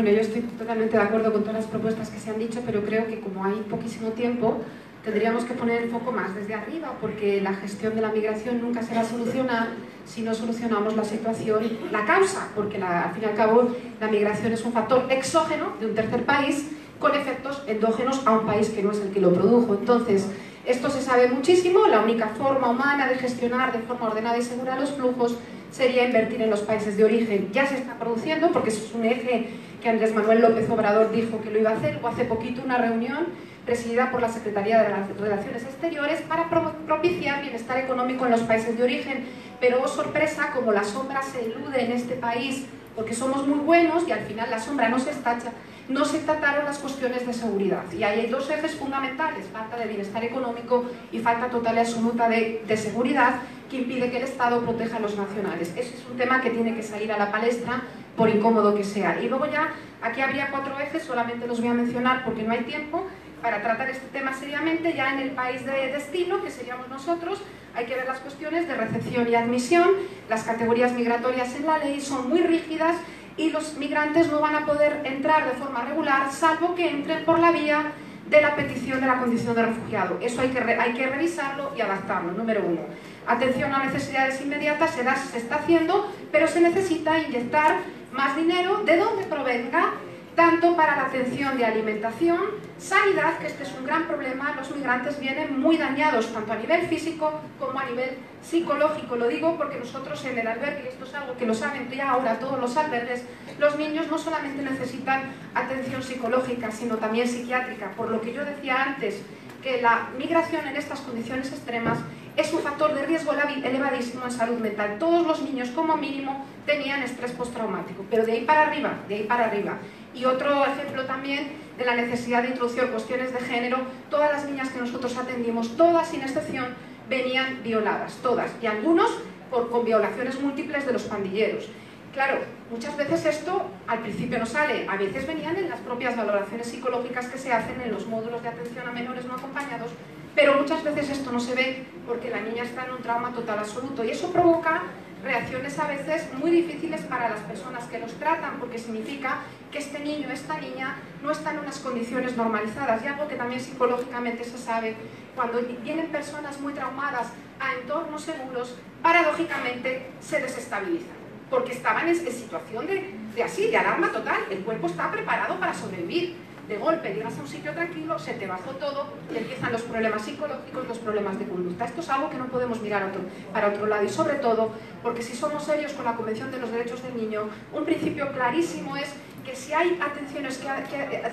Bueno, yo estoy totalmente de acuerdo con todas las propuestas que se han dicho, pero creo que como hay poquísimo tiempo, tendríamos que poner el foco más desde arriba, porque la gestión de la migración nunca se va a solucionar si no solucionamos la situación, la causa, porque al fin y al cabo la migración es un factor exógeno de un tercer país con efectos endógenos a un país que no es el que lo produjo. Entonces, esto se sabe muchísimo, la única forma humana de gestionar de forma ordenada y segura los flujos sería invertir en los países de origen. Ya se está produciendo, porque eso es un eje que Andrés Manuel López Obrador dijo que lo iba a hacer. Hubo hace poquito una reunión presidida por la Secretaría de las Relaciones Exteriores para propiciar bienestar económico en los países de origen. Pero, oh sorpresa, como la sombra se elude en este país, porque somos muy buenos y al final la sombra no se estacha, no se trataron las cuestiones de seguridad. Y ahí hay dos ejes fundamentales, falta de bienestar económico y falta total y absoluta de seguridad, que impide que el Estado proteja a los nacionales. Ese es un tema que tiene que salir a la palestra, por incómodo que sea. Y luego ya, aquí habría 4 ejes, solamente los voy a mencionar porque no hay tiempo, para tratar este tema seriamente. Ya en el país de destino, que seríamos nosotros, hay que ver las cuestiones de recepción y admisión. Las categorías migratorias en la ley son muy rígidas y los migrantes no van a poder entrar de forma regular, salvo que entren por la vía de la petición de la condición de refugiado. Eso hay que revisarlo y adaptarlo, número 1. Atención a necesidades inmediatas se está haciendo, pero se necesita inyectar más dinero de donde provenga, tanto para la atención de alimentación, sanidad, que este es un gran problema. Los migrantes vienen muy dañados, tanto a nivel físico como a nivel psicológico. Lo digo porque nosotros en el albergue, y esto es algo que lo saben ya ahora todos los albergues, los niños no solamente necesitan atención psicológica, sino también psiquiátrica, por lo que yo decía antes, que la migración en estas condiciones extremas es un factor de riesgo elevadísimo en salud mental. Todos los niños, como mínimo, tenían estrés postraumático, pero de ahí para arriba, de ahí para arriba. Y otro ejemplo también de la necesidad de introducir cuestiones de género: todas las niñas que nosotros atendimos, todas sin excepción, venían violadas, todas, y algunos con violaciones múltiples de los pandilleros. Claro, muchas veces esto al principio no sale, a veces venían en las propias valoraciones psicológicas que se hacen en los módulos de atención a menores no acompañados, pero muchas veces esto no se ve porque la niña está en un trauma total absoluto, y eso provoca reacciones a veces muy difíciles para las personas que los tratan, porque significa que este niño, esta niña, no está en unas condiciones normalizadas. Y algo que también psicológicamente se sabe, cuando vienen personas muy traumadas a entornos seguros, paradójicamente se desestabilizan, porque estaban en situación de alarma total. El cuerpo está preparado para sobrevivir. De golpe llegas a un sitio tranquilo, se te bajó todo y empiezan los problemas psicológicos, los problemas de conducta. Esto es algo que no podemos mirar para otro lado, y sobre todo porque si somos serios con la Convención de los Derechos del Niño, un principio clarísimo es que si hay atenciones,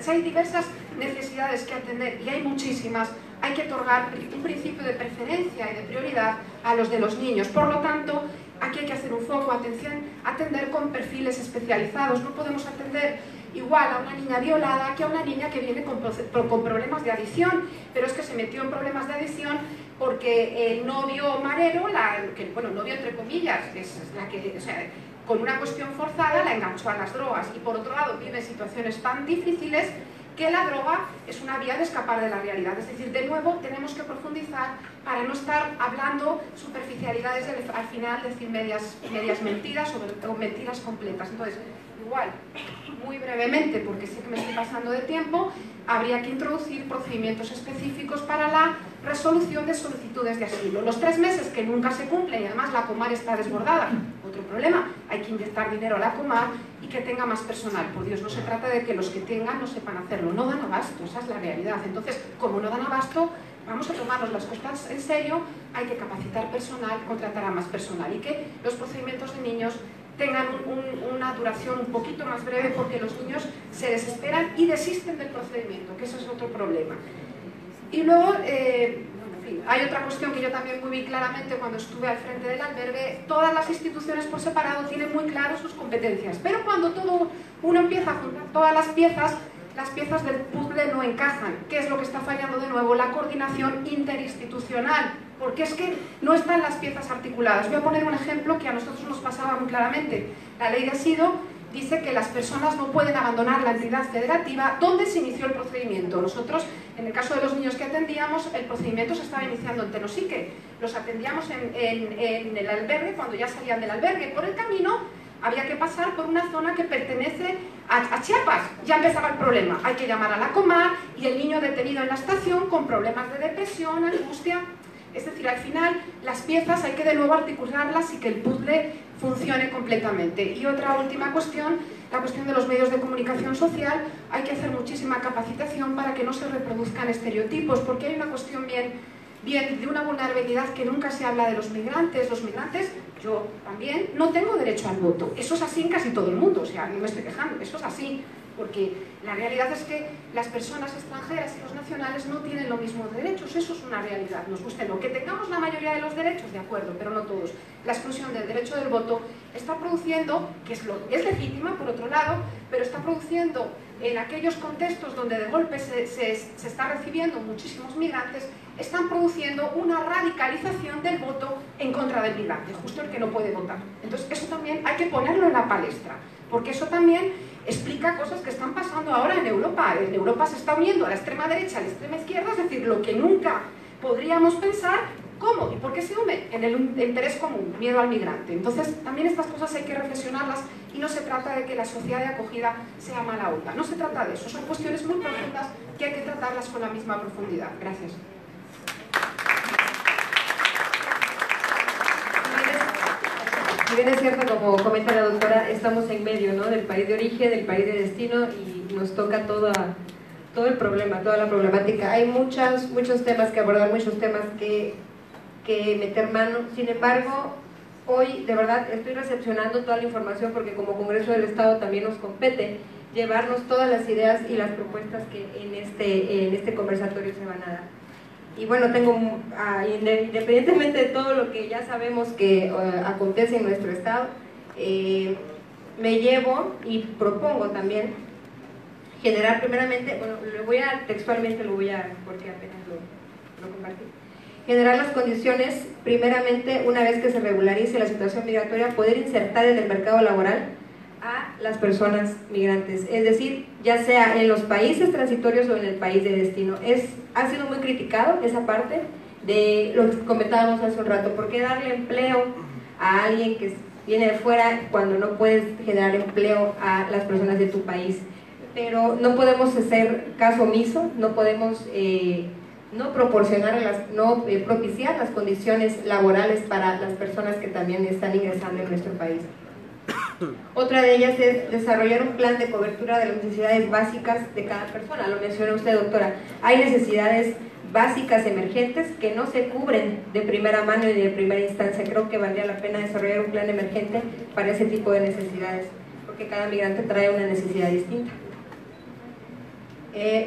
si hay diversas necesidades que atender, y hay muchísimas, hay que otorgar un principio de preferencia y de prioridad a los de los niños. Por lo tanto, aquí hay que hacer un foco, atender con perfiles especializados. No podemos atender igual a una niña violada que a una niña que viene con problemas de adicción, pero es que se metió en problemas de adicción porque el novio marero, novio entre comillas, es la que, o sea, con una cuestión forzada la enganchó a las drogas, y por otro lado vive situaciones tan difíciles que la droga es una vía de escapar de la realidad. Es decir, de nuevo tenemos que profundizar para no estar hablando superficialidades y al final decir medias mentiras o mentiras completas. Entonces, igual, muy brevemente, porque sé que me estoy pasando de tiempo, habría que introducir procedimientos específicos para la resolución de solicitudes de asilo. Los 3 meses que nunca se cumplen, y además la Comar está desbordada, otro problema, hay que inyectar dinero a la Comar y que tenga más personal. Por Dios, no se trata de que los que tengan no sepan hacerlo, no dan abasto, esa es la realidad. Entonces, como no dan abasto, vamos a tomarnos las cosas en serio, hay que capacitar personal, contratar a más personal, y que los procedimientos de niños tengan una duración un poquito más breve, porque los niños se desesperan y desisten del procedimiento, que eso es otro problema. Y luego, en fin, hay otra cuestión que yo también muy vi claramente cuando estuve al frente del albergue: todas las instituciones por separado tienen muy claras sus competencias, pero cuando uno empieza a juntar todas las piezas del puzzle no encajan. ¿Qué es lo que está fallando de nuevo? La coordinación interinstitucional, porque es que no están las piezas articuladas. Voy a poner un ejemplo que a nosotros nos pasaba muy claramente. La ley de asilo dice que las personas no pueden abandonar la entidad federativa donde se inició el procedimiento. Nosotros, en el caso de los niños que atendíamos, el procedimiento se estaba iniciando en Tenosique. Los atendíamos en el albergue cuando ya salían del albergue. Por el camino había que pasar por una zona que pertenece a Chiapas. Ya empezaba el problema, hay que llamar a la Comar y el niño detenido en la estación con problemas de depresión, angustia. Es decir, al final las piezas hay que de nuevo articularlas y que el puzzle funcione completamente. Y otra última cuestión, la cuestión de los medios de comunicación social. Hay que hacer muchísima capacitación para que no se reproduzcan estereotipos, porque hay una cuestión bien de una vulnerabilidad que nunca se habla de los migrantes. Los migrantes, yo también, no tengo derecho al voto. Eso es así en casi todo el mundo, o sea, no me estoy quejando, eso es así. Porque la realidad es que las personas extranjeras y los nacionales no tienen los mismos derechos, eso es una realidad, nos guste no. Que tengamos la mayoría de los derechos, de acuerdo, pero no todos. La exclusión del derecho del voto está produciendo, que es legítima por otro lado, pero está produciendo en aquellos contextos donde de golpe se está recibiendo muchísimos migrantes, están produciendo una radicalización del voto en contra del migrante, justo el que no puede votar. Entonces eso también hay que ponerlo en la palestra, porque eso también explica cosas que están pasando ahora en Europa. En Europa se está uniendo a la extrema derecha, a la extrema izquierda, es decir, lo que nunca podríamos pensar. ¿Cómo? ¿Y por qué se une? En el interés común, miedo al migrante. Entonces, también estas cosas hay que reflexionarlas y no se trata de que la sociedad de acogida sea mala onda. No se trata de eso, son cuestiones muy profundas que hay que tratarlas con la misma profundidad. Gracias. Si bien es cierto, como comenta la doctora, estamos en medio, ¿no?, del país de origen, del país de destino, y nos toca todo el problema, toda la problemática. Hay muchos temas que abordar, muchos temas que meter mano. Sin embargo, hoy de verdad estoy recepcionando toda la información, porque como Congreso del Estado también nos compete llevarnos todas las ideas y las propuestas que en este conversatorio se van a dar. Y bueno, independientemente de todo lo que ya sabemos que acontece en nuestro estado, me llevo y propongo también generar primeramente, bueno, textualmente lo voy a, porque apenas lo compartí, generar las condiciones, primeramente, una vez que se regularice la situación migratoria, poder insertar en el mercado laboral a las personas migrantes, es decir, ya sea en los países transitorios o en el país de destino. Ha sido muy criticado esa parte de lo que comentábamos hace un rato. ¿Por qué darle empleo a alguien que viene de fuera cuando no puedes generar empleo a las personas de tu país? Pero no podemos hacer caso omiso, no podemos no propiciar las condiciones laborales para las personas que también están ingresando en nuestro país. Otra de ellas es desarrollar un plan de cobertura de las necesidades básicas de cada persona. Lo mencionó usted, doctora. Hay necesidades básicas emergentes que no se cubren de primera mano y de primera instancia. Creo que valdría la pena desarrollar un plan emergente para ese tipo de necesidades, porque cada migrante trae una necesidad distinta.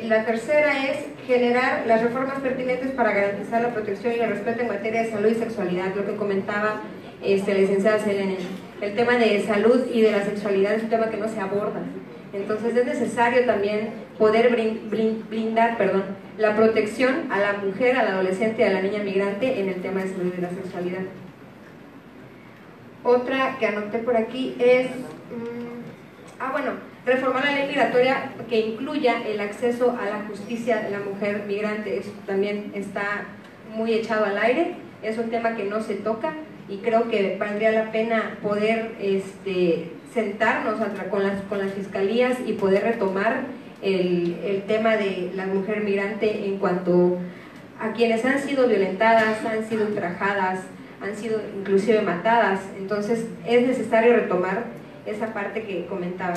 La tercera es generar las reformas pertinentes para garantizar la protección y el respeto en materia de salud y sexualidad, lo que comentaba la licenciada Selene. El tema de salud y de la sexualidad es un tema que no se aborda. Entonces es necesario también poder blindar la protección a la mujer, al adolescente y a la niña migrante en el tema de salud y de la sexualidad. Otra que anoté por aquí es, reformar la ley migratoria que incluya el acceso a la justicia de la mujer migrante. Eso también está muy echado al aire, es un tema que no se toca, y creo que valdría la pena poder sentarnos con las fiscalías y poder retomar el tema de la mujer migrante en cuanto a quienes han sido violentadas, han sido ultrajadas, han sido inclusive matadas. Entonces es necesario retomar esa parte que comentaba.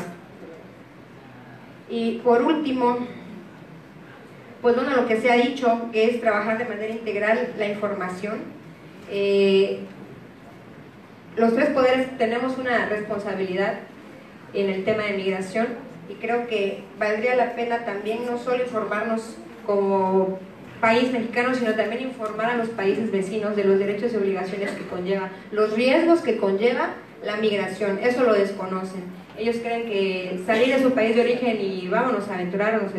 Y por último, pues bueno, lo que se ha dicho, que es trabajar de manera integral la información. Los tres poderes tenemos una responsabilidad en el tema de migración, y creo que valdría la pena también no solo informarnos como país mexicano, sino también informar a los países vecinos de los derechos y obligaciones que conlleva, los riesgos que conlleva la migración. Eso lo desconocen. Ellos creen que salir de su país de origen y vámonos a aventurarnos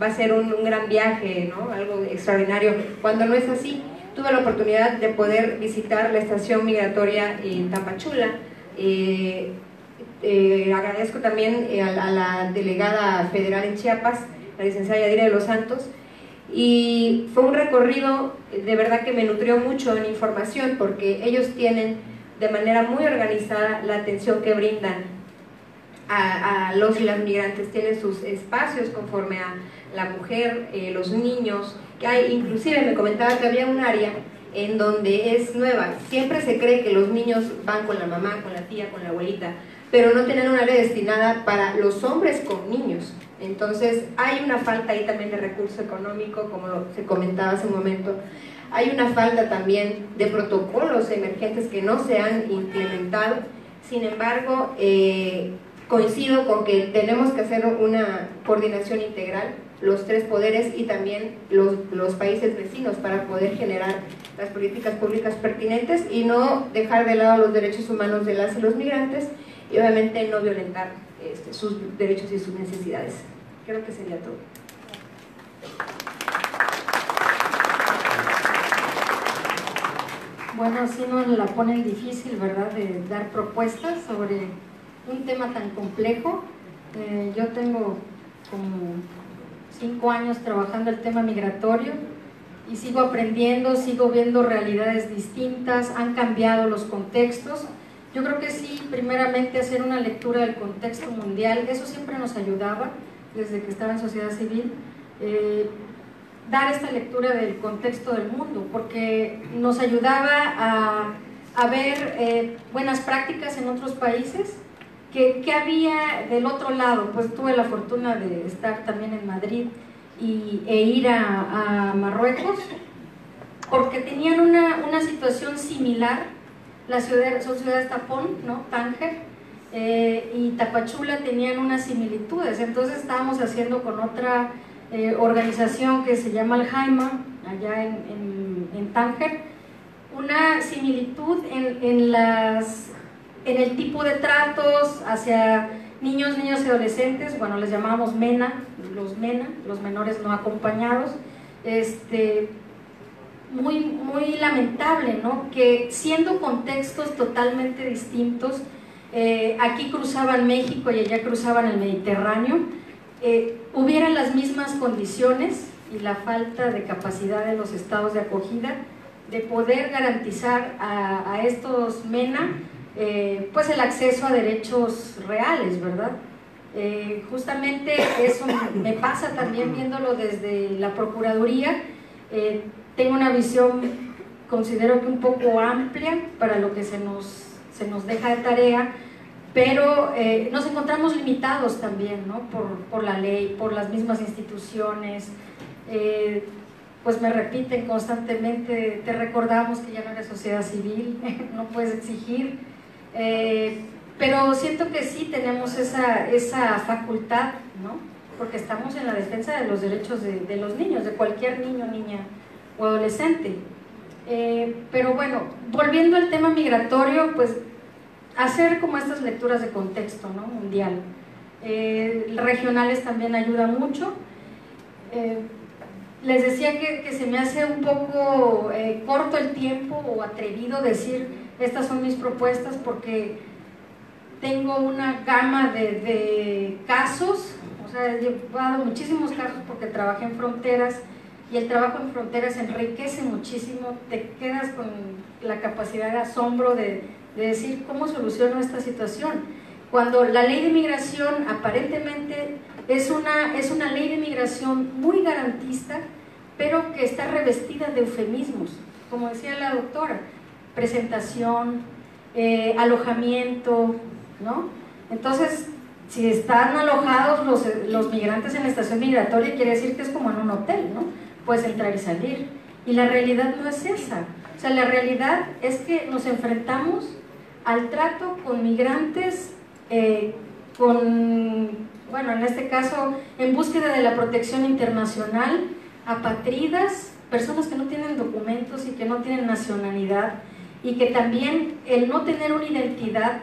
va a ser un gran viaje, ¿no?, algo extraordinario, cuando no es así. Tuve la oportunidad de poder visitar la estación migratoria en Tapachula. Agradezco también a la delegada federal en Chiapas, la licenciada Yadira de los Santos, y fue un recorrido de verdad que me nutrió mucho en información, porque ellos tienen de manera muy organizada la atención que brindan a los y las migrantes. Tienen sus espacios conforme a la mujer, los niños, que hay, inclusive me comentaba que había un área en donde es nueva. Siempre se cree que los niños van con la mamá, con la tía, con la abuelita, pero no tienen un área destinada para los hombres con niños. Entonces hay una falta ahí también de recurso económico, como se comentaba hace un momento. Hay una falta también de protocolos emergentes que no se han implementado. Sin embargo, coincido con que tenemos que hacer una coordinación integral, los tres poderes y también los países vecinos, para poder generar las políticas públicas pertinentes y no dejar de lado los derechos humanos de las y los migrantes, y obviamente no violentar sus derechos y sus necesidades. Creo que sería todo. Bueno, sí nos la ponen difícil, ¿verdad?, de dar propuestas sobre un tema tan complejo. Yo tengo como 5 años trabajando el tema migratorio y sigo aprendiendo, sigo viendo realidades distintas, han cambiado los contextos. Yo creo que sí, primeramente hacer una lectura del contexto mundial, eso siempre nos ayudaba desde que estaba en sociedad civil, dar esta lectura del contexto del mundo, porque nos ayudaba a ver buenas prácticas en otros países. ¿Qué había del otro lado? Pues tuve la fortuna de estar también en Madrid e ir a Marruecos, porque tenían una situación similar. Son ciudades tapón, ¿no? Tánger y Tapachula tenían unas similitudes. Entonces estábamos haciendo con otra organización que se llama Aljaima, allá en Tánger, una similitud en el tipo de tratos hacia niños y adolescentes. Bueno, les llamábamos MENA, los menores no acompañados. Muy lamentable, ¿no?, que siendo contextos totalmente distintos, aquí cruzaban México y allá cruzaban el Mediterráneo, hubieran las mismas condiciones y la falta de capacidad de los estados de acogida de poder garantizar a estos MENA pues el acceso a derechos reales, ¿verdad? Justamente eso me pasa también viéndolo desde la Procuraduría. Tengo una visión, considero que un poco amplia para lo que se nos deja de tarea, pero nos encontramos limitados también, ¿no?, por la ley, por las mismas instituciones. Pues me repiten constantemente: te recordamos que ya no eres sociedad civil, no puedes exigir. Pero siento que sí tenemos esa facultad, ¿no?, porque estamos en la defensa de los derechos de los niños, de cualquier niño, niña o adolescente. Pero bueno, volviendo al tema migratorio, pues hacer como estas lecturas de contexto, ¿no?, mundial. Regionales también ayuda mucho. Les decía que se me hace un poco corto el tiempo o atrevido decir estas son mis propuestas, porque tengo una gama de casos. O sea, he llevado muchísimos casos porque trabajé en fronteras, y el trabajo en fronteras enriquece muchísimo. Te quedas con la capacidad de asombro de decir cómo soluciono esta situación, cuando la ley de migración aparentemente es una ley de migración muy garantista, pero que está revestida de eufemismos, como decía la doctora: presentación, alojamiento, ¿no? Entonces, si están alojados los migrantes en la estación migratoria, quiere decir que es como en un hotel, ¿no? Puedes entrar y salir, y la realidad no es esa. O sea, la realidad es que nos enfrentamos al trato con migrantes, bueno, en este caso, en búsqueda de la protección internacional, apátridas, personas que no tienen documentos y que no tienen nacionalidad, y que también el no tener una identidad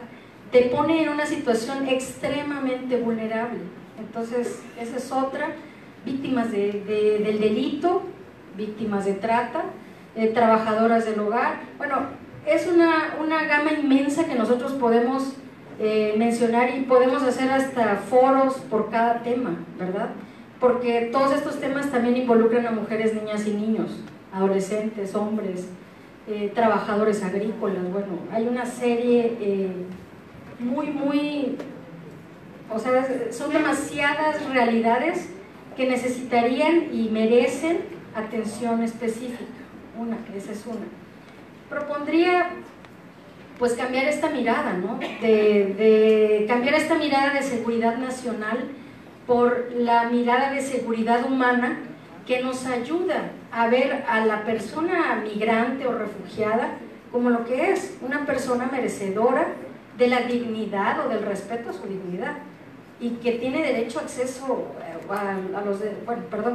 te pone en una situación extremadamente vulnerable. Entonces, esa es otra. Víctimas del delito, víctimas de trata, trabajadoras del hogar. Bueno, es una gama inmensa que nosotros podemos mencionar, y podemos hacer hasta foros por cada tema, ¿verdad? Porque todos estos temas también involucran a mujeres, niñas y niños, adolescentes, hombres. trabajadores agrícolas. Bueno, hay una serie o sea, son demasiadas realidades que necesitarían y merecen atención específica. Esa es una. Propondría pues cambiar esta mirada, ¿no? De cambiar esta mirada de seguridad nacional por la mirada de seguridad humana, que nos ayuda a ver a la persona migrante o refugiada como lo que es, una persona merecedora de la dignidad o del respeto a su dignidad, y que tiene derecho a acceso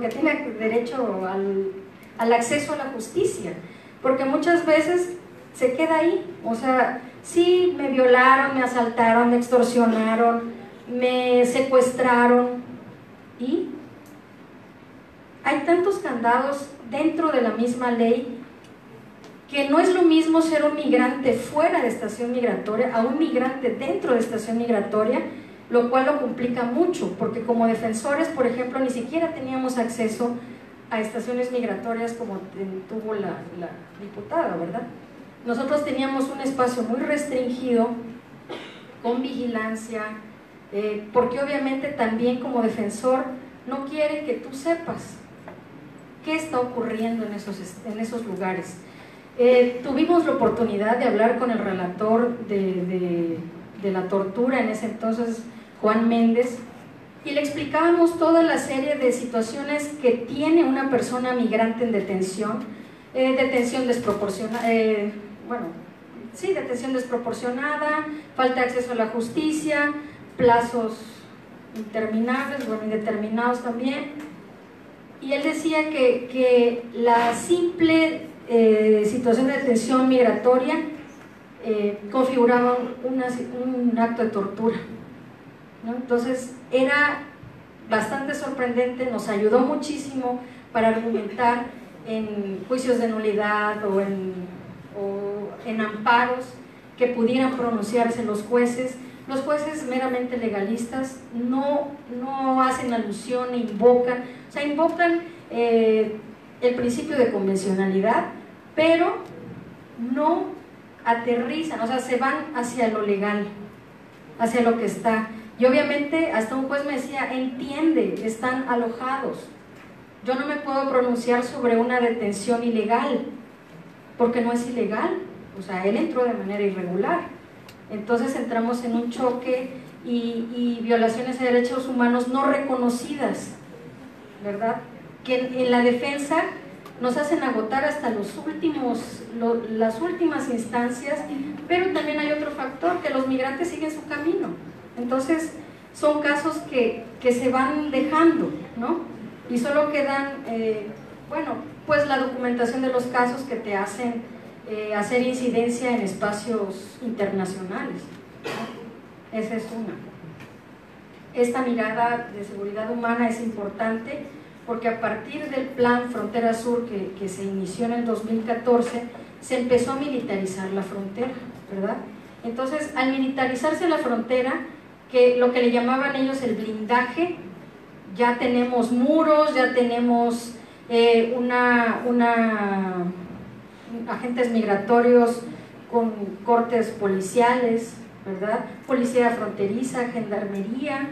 que tiene derecho al acceso a la justicia, porque muchas veces se queda ahí. O sea, sí, me violaron, me asaltaron, me extorsionaron, me secuestraron, y hay tantos candados dentro de la misma ley que no es lo mismo ser un migrante fuera de estación migratoria a un migrante dentro de estación migratoria, lo cual lo complica mucho, porque como defensores, por ejemplo, ni siquiera teníamos acceso a estaciones migratorias como tuvo la diputada, ¿verdad? Nosotros teníamos un espacio muy restringido, con vigilancia, porque obviamente también como defensor no quiere que tú sepas qué está ocurriendo en esos lugares. Tuvimos la oportunidad de hablar con el relator de la tortura en ese entonces, Juan Méndez, y le explicábamos toda la serie de situaciones que tiene una persona migrante en detención, detención desproporcionada, detención desproporcionada, falta de acceso a la justicia, plazos interminables, indeterminados también. Y él decía que la simple situación de detención migratoria configuraba un acto de tortura, ¿no? Entonces era bastante sorprendente, nos ayudó muchísimo para argumentar en juicios de nulidad o en amparos que pudieran pronunciarse los jueces. Los jueces meramente legalistas no hacen alusión, invocan el principio de convencionalidad, pero no aterrizan, o sea, se van hacia lo legal, hacia lo que está. Y obviamente hasta un juez me decía, entiende, están alojados. Yo no me puedo pronunciar sobre una detención ilegal, porque no es ilegal, o sea, él entró de manera irregular. Entonces entramos en un choque y violaciones de derechos humanos no reconocidas, ¿verdad? Que en la defensa nos hacen agotar hasta las últimas instancias, pero también hay otro factor, que los migrantes siguen su camino. Entonces son casos que se van dejando, ¿no? Y solo quedan, pues la documentación de los casos que te hacen hacer incidencia en espacios internacionales, ¿no? Esa es una. Esta mirada de seguridad humana es importante porque a partir del plan Frontera Sur que se inició en el 2014, se empezó a militarizar la frontera, ¿verdad? Entonces, al militarizarse la frontera, que lo que le llamaban ellos el blindaje, ya tenemos muros, ya tenemos agentes migratorios con cortes policiales, ¿verdad? Policía fronteriza, gendarmería,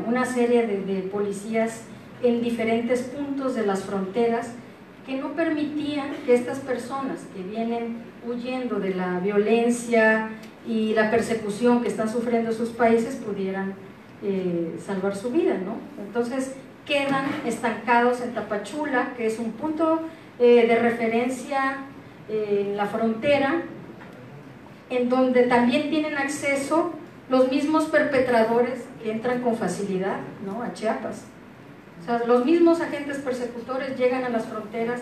una serie de policías en diferentes puntos de las fronteras que no permitían que estas personas que vienen huyendo de la violencia y la persecución que están sufriendo sus países pudieran salvar su vida, ¿no? Entonces quedan estancados en Tapachula, que es un punto de referencia en la frontera, en donde también tienen acceso los mismos perpetradores que entran con facilidad, ¿no?, a Chiapas. O sea, los mismos agentes persecutores llegan a las fronteras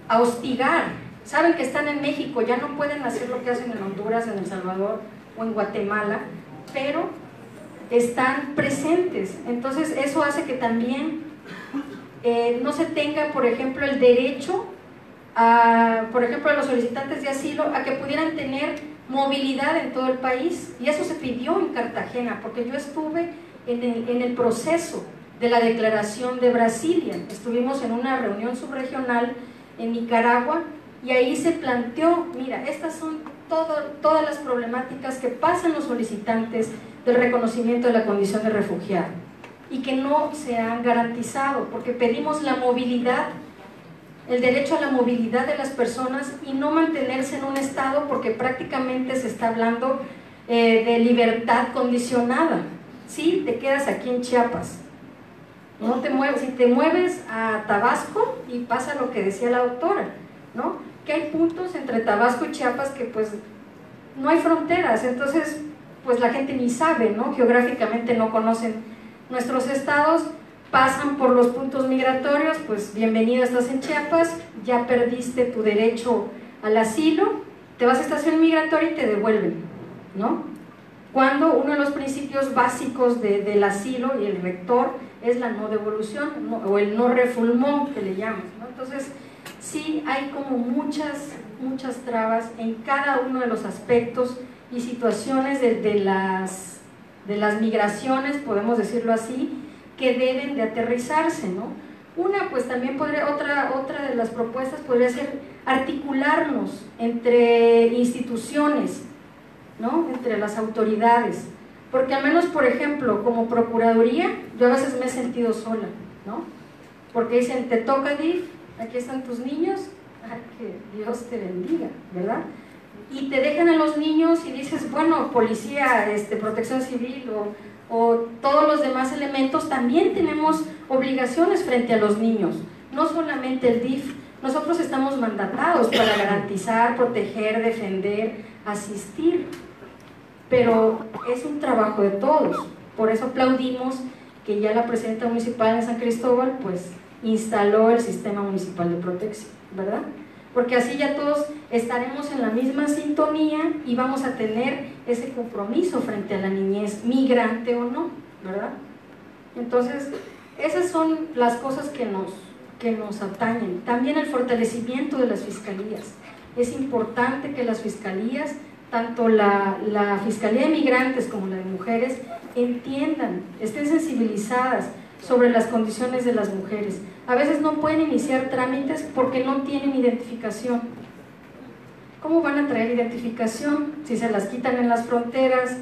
a hostigar, saben que están en México, ya no pueden hacer lo que hacen en Honduras, en El Salvador o en Guatemala, pero están presentes. Entonces eso hace que también no se tenga, por ejemplo, el derecho por ejemplo, a los solicitantes de asilo a que pudieran tener movilidad en todo el país, y eso se pidió en Cartagena, porque yo estuve en el proceso de la declaración de Brasilia. Estuvimos en una reunión subregional en Nicaragua y ahí se planteó, mira, estas son todas las problemáticas que pasan los solicitantes del reconocimiento de la condición de refugiado y que no se han garantizado, porque pedimos la movilidad, el derecho a la movilidad de las personas y no mantenerse en un estado, porque prácticamente se está hablando de libertad condicionada. Sí, te quedas aquí en Chiapas, no te mueves, si te mueves a Tabasco y pasa lo que decía la doctora, ¿no? Que hay puntos entre Tabasco y Chiapas que pues no hay fronteras, entonces pues la gente ni sabe, ¿no? Geográficamente no conocen nuestros estados, pasan por los puntos migratorios, pues bienvenido, estás en Chiapas, ya perdiste tu derecho al asilo, te vas a estación migratoria y te devuelven, ¿no? Cuando uno de los principios básicos del asilo y el rector es la no devolución, o el no refoulement que le llaman, ¿no? Entonces sí hay como muchas trabas en cada uno de los aspectos y situaciones de las migraciones, podemos decirlo así, que deben de aterrizarse, ¿no? Una, pues también otra de las propuestas podría ser articularnos entre instituciones, ¿no? Entre las autoridades, porque al menos, por ejemplo, como Procuraduría, yo a veces me he sentido sola, ¿no? Porque dicen, te toca DIF, aquí están tus niños, ay, que Dios te bendiga, ¿verdad? Y te dejan a los niños y dices, bueno, policía, protección civil o todos los demás elementos, también tenemos obligaciones frente a los niños, no solamente el DIF. Nosotros estamos mandatados para garantizar, proteger, defender, asistir, pero es un trabajo de todos. Por eso aplaudimos que ya la presidenta municipal de San Cristóbal pues instaló el sistema municipal de protección, ¿verdad? Porque así ya todos estaremos en la misma sintonía y vamos a tener ese compromiso frente a la niñez, migrante o no, ¿verdad? Entonces, esas son las cosas que nos atañen. También el fortalecimiento de las fiscalías. Es importante que las fiscalías, tanto la Fiscalía de Migrantes como la de Mujeres, entiendan, estén sensibilizadas sobre las condiciones de las mujeres. A veces no pueden iniciar trámites porque no tienen identificación. ¿Cómo van a traer identificación si se las quitan en las fronteras,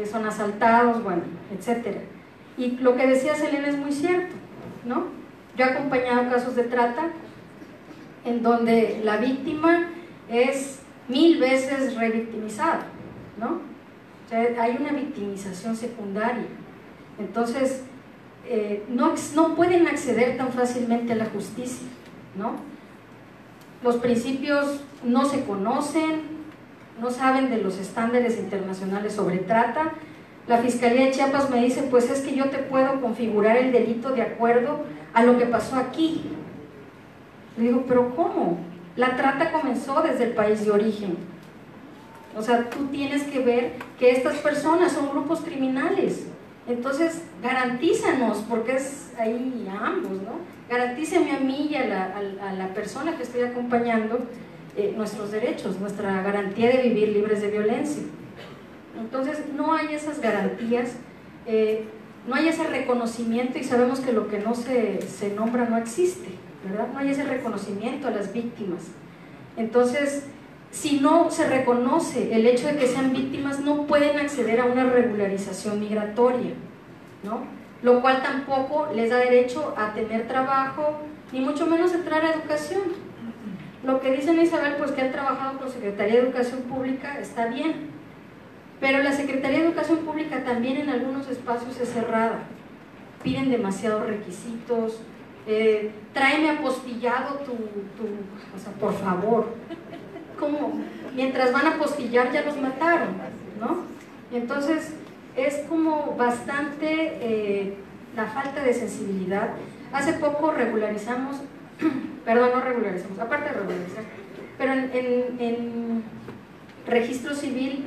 son asaltados, bueno, etcétera? Y lo que decía Selena es muy cierto, ¿no? Yo he acompañado casos de trata en donde la víctima es 1000 veces revictimizada, ¿no? O sea, hay una victimización secundaria. Entonces, no pueden acceder tan fácilmente a la justicia, ¿no? Los principios no se conocen, no saben de los estándares internacionales sobre trata. La Fiscalía de Chiapas me dice, pues es que yo te puedo configurar el delito de acuerdo a lo que pasó aquí. Le digo, pero ¿cómo? La trata comenzó desde el país de origen. O sea, tú tienes que ver que estas personas son grupos criminales. Entonces, garantízanos, porque es ahí a ambos, ¿no? Garantíceme a mí y a la persona que estoy acompañando nuestros derechos, nuestra garantía de vivir libres de violencia. Entonces, no hay esas garantías, no hay ese reconocimiento y sabemos que lo que no se nombra no existe, ¿verdad? No hay ese reconocimiento a las víctimas. Entonces, si no se reconoce el hecho de que sean víctimas, no pueden acceder a una regularización migratoria, ¿no? Lo cual tampoco les da derecho a tener trabajo, ni mucho menos entrar a educación. Lo que dice Isabel, pues que han trabajado con Secretaría de Educación Pública, está bien, pero la Secretaría de Educación Pública también en algunos espacios es cerrada, piden demasiados requisitos, tráeme apostillado o sea, por favor, como mientras van a apostillar ya los mataron, ¿no? Entonces es como bastante la falta de sensibilidad. Hace poco regularizamos, perdón, no regularizamos, aparte de regularizar, pero en registro civil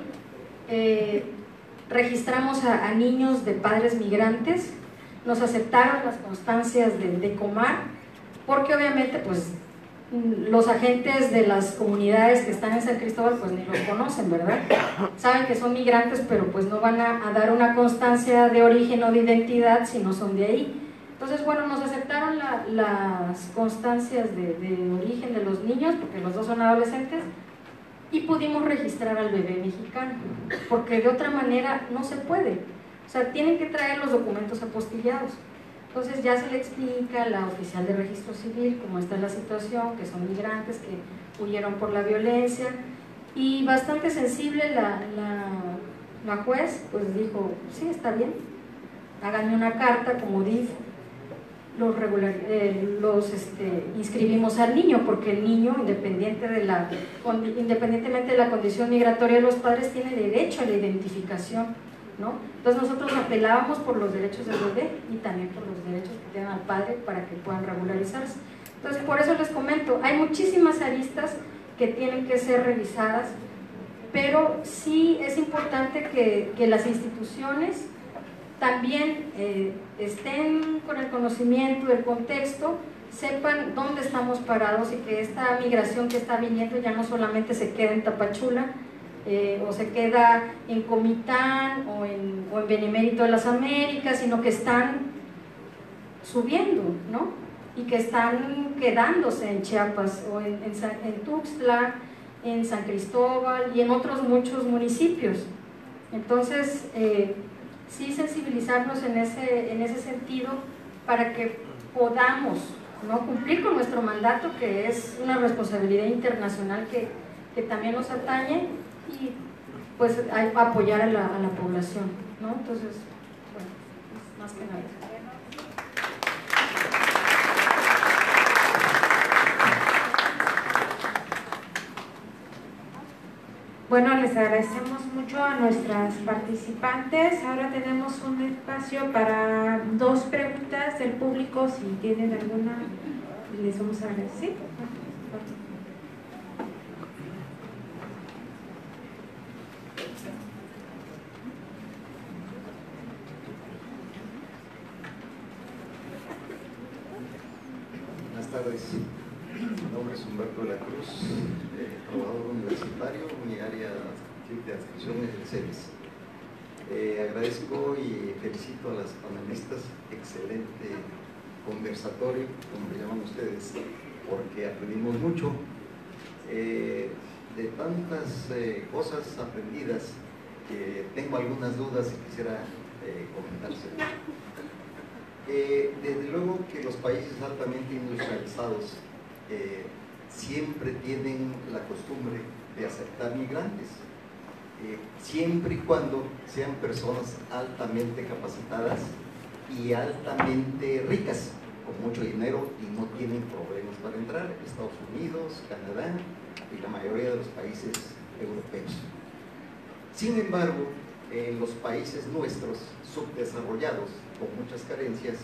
registramos a niños de padres migrantes, nos aceptaron las constancias de Comar, porque obviamente pues los agentes de las comunidades que están en San Cristóbal pues ni los conocen, ¿verdad? Saben que son migrantes, pero pues no van a dar una constancia de origen o de identidad si no son de ahí. Entonces, bueno, nos aceptaron las constancias de origen de los niños, porque los dos son adolescentes, y pudimos registrar al bebé mexicano, porque de otra manera no se puede. O sea, tienen que traer los documentos apostillados. Entonces ya se le explica a la oficial de registro civil cómo está la situación, que son migrantes que huyeron por la violencia, y bastante sensible la juez, pues dijo, sí, está bien, háganme una carta como dice, inscribimos al niño, porque el niño, independientemente de la condición migratoria de los padres, tiene derecho a la identificación, ¿no? Entonces nosotros apelábamos por los derechos del bebé y también por los derechos que tienen al padre para que puedan regularizarse. Entonces por eso les comento, hay muchísimas aristas que tienen que ser revisadas, pero sí es importante que las instituciones también estén con el conocimiento del contexto, sepan dónde estamos parados y que esta migración que está viniendo ya no solamente se queda en Tapachula o se queda en Comitán o en Benemérito de las Américas, sino que están subiendo, ¿no? Y que están quedándose en Chiapas o en Tuxtla, en San Cristóbal y en otros muchos municipios. Entonces, sí sensibilizarnos en ese sentido para que podamos, ¿no?, cumplir con nuestro mandato, que es una responsabilidad internacional que también nos atañe, y pues apoyar a la población, ¿no? Entonces, bueno, es más que nada. Bueno, les agradecemos mucho a nuestras participantes. Ahora tenemos un espacio para 2 preguntas del público. Si tienen alguna, les vamos a agradecer. Buenas tardes. Mi nombre es Humberto de la Cruz, trabajador universitario, mi área de adscripción es el CEBIS. Agradezco y felicito a las panelistas, excelente conversatorio, como le llaman ustedes, porque aprendimos mucho. De tantas cosas aprendidas, tengo algunas dudas y quisiera comentárselas. Desde luego que los países altamente industrializados siempre tienen la costumbre de aceptar migrantes, siempre y cuando sean personas altamente capacitadas y altamente ricas, con mucho dinero y no tienen problemas para entrar. Estados Unidos, Canadá y la mayoría de los países europeos. Sin embargo, en los países nuestros, subdesarrollados, con muchas carencias,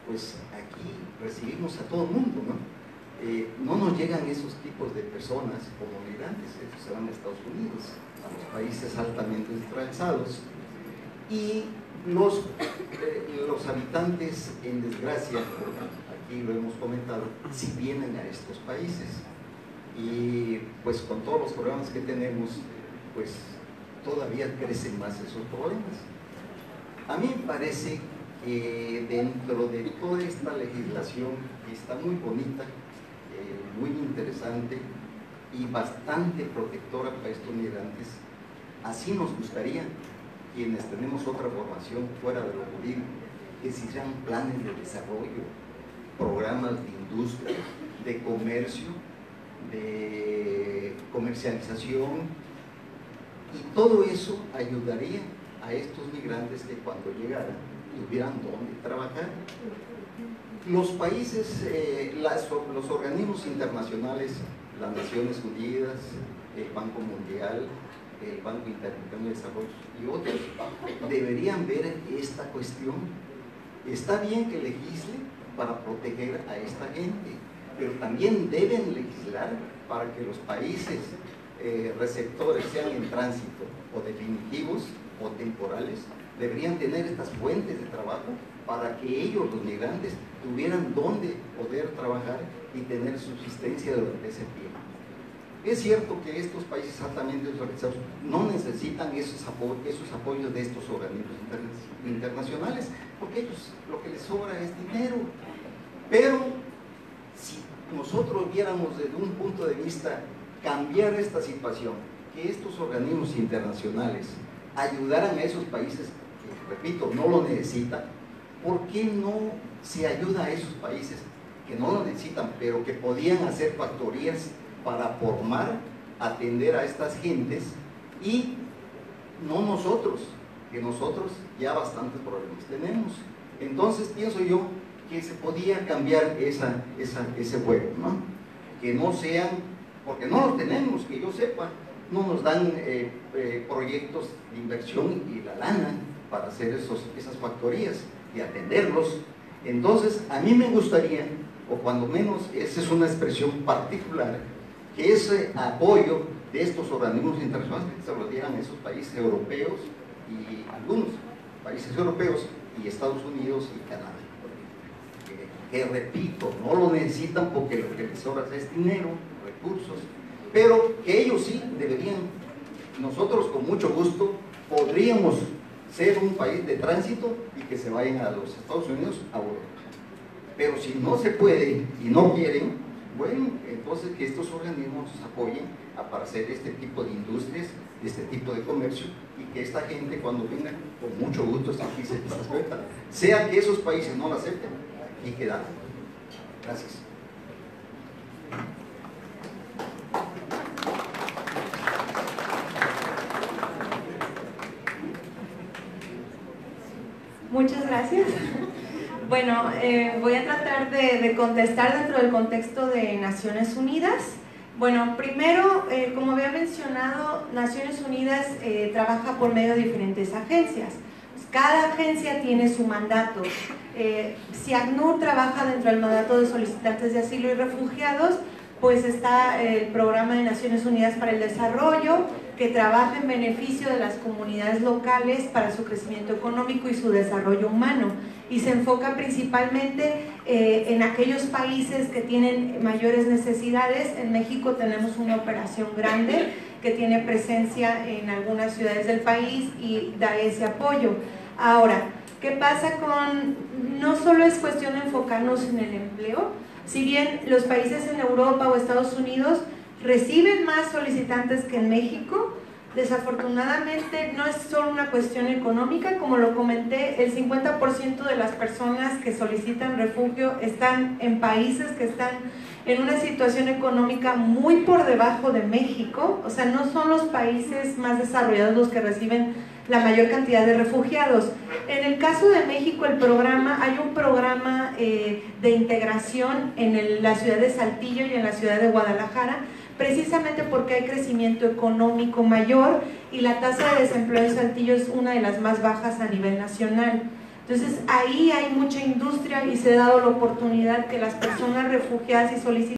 pues aquí recibimos a todo el mundo, ¿no? No nos llegan esos tipos de personas como migrantes, ellos se van a Estados Unidos, a los países altamente industrializados, y los habitantes en desgracia, aquí lo hemos comentado, sí vienen a estos países, y pues con todos los problemas que tenemos, pues todavía crecen más esos problemas. A mí me parece que dentro de toda esta legislación, que está muy bonita, muy interesante y bastante protectora para estos migrantes, así nos gustaría, quienes tenemos otra formación fuera de lo jurídico, que se hicieran planes de desarrollo, programas de industria, de comercio, de comercialización, y todo eso ayudaría a estos migrantes que cuando llegaran tuvieran dónde trabajar. Los países, los organismos internacionales, las Naciones Unidas, el Banco Mundial, el Banco Interamericano de Desarrollo y otros, deberían ver esta cuestión. Está bien que legisle para proteger a esta gente, pero también deben legislar para que los países receptores, sean en tránsito o definitivos o temporales, deberían tener estas fuentes de trabajo para que ellos, los migrantes, tuvieran dónde poder trabajar y tener subsistencia durante ese tiempo. Es cierto que estos países altamente industrializados no necesitan esos apoyos de estos organismos internacionales, porque ellos lo que les sobra es dinero. Pero si nosotros viéramos desde un punto de vista cambiar esta situación, que estos organismos internacionales ayudaran a esos países que, repito, no lo necesitan, ¿por qué no se ayuda a esos países que no lo necesitan, pero que podían hacer factorías para formar, atender a estas gentes, y no nosotros, que nosotros ya bastantes problemas tenemos? Entonces pienso yo que se podía cambiar ese juego, ¿no? Que no sean, porque no los tenemos, que yo sepa, no nos dan proyectos de inversión y la lana para hacer esas factorías y atenderlos. Entonces a mí me gustaría, o cuando menos esa es una expresión particular, que ese apoyo de estos organismos internacionales se lo dieran a esos países europeos, y algunos países europeos y Estados Unidos y Canadá, que repito, no lo necesitan porque lo que les sobra es dinero, recursos, pero que ellos sí deberían. Nosotros con mucho gusto podríamos ser un país de tránsito y que se vayan a los Estados Unidos, a Europa. Pero si no se puede y no quieren, bueno, entonces que estos organismos nos apoyen para hacer este tipo de industrias, este tipo de comercio, y que esta gente cuando venga, con mucho gusto está aquí, se acepta, sea que esos países no lo acepten y quedar. Gracias. Muchas gracias. Bueno, voy a tratar de contestar dentro del contexto de Naciones Unidas. Bueno, primero, como había mencionado, Naciones Unidas trabaja por medio de diferentes agencias. Cada agencia tiene su mandato. Si ACNUR trabaja dentro del mandato de solicitantes de asilo y refugiados, pues está el Programa de Naciones Unidas para el Desarrollo, que trabaja en beneficio de las comunidades locales para su crecimiento económico y su desarrollo humano, y se enfoca principalmente en aquellos países que tienen mayores necesidades. En México tenemos una operación grande que tiene presencia en algunas ciudades del país y da ese apoyo. Ahora, ¿qué pasa con...? No solo es cuestión de enfocarnos en el empleo, si bien los países en Europa o Estados Unidos reciben más solicitantes que en México, desafortunadamente no es solo una cuestión económica. Como lo comenté, el 50% de las personas que solicitan refugio están en países que están en una situación económica muy por debajo de México. O sea, no son los países más desarrollados los que reciben la mayor cantidad de refugiados. En el caso de México, hay un programa de integración en la ciudad de Saltillo y en la ciudad de Guadalajara, precisamente porque hay crecimiento económico mayor y la tasa de desempleo en Saltillo es una de las más bajas a nivel nacional. Entonces ahí hay mucha industria y se ha dado la oportunidad que las personas refugiadas y solicitantes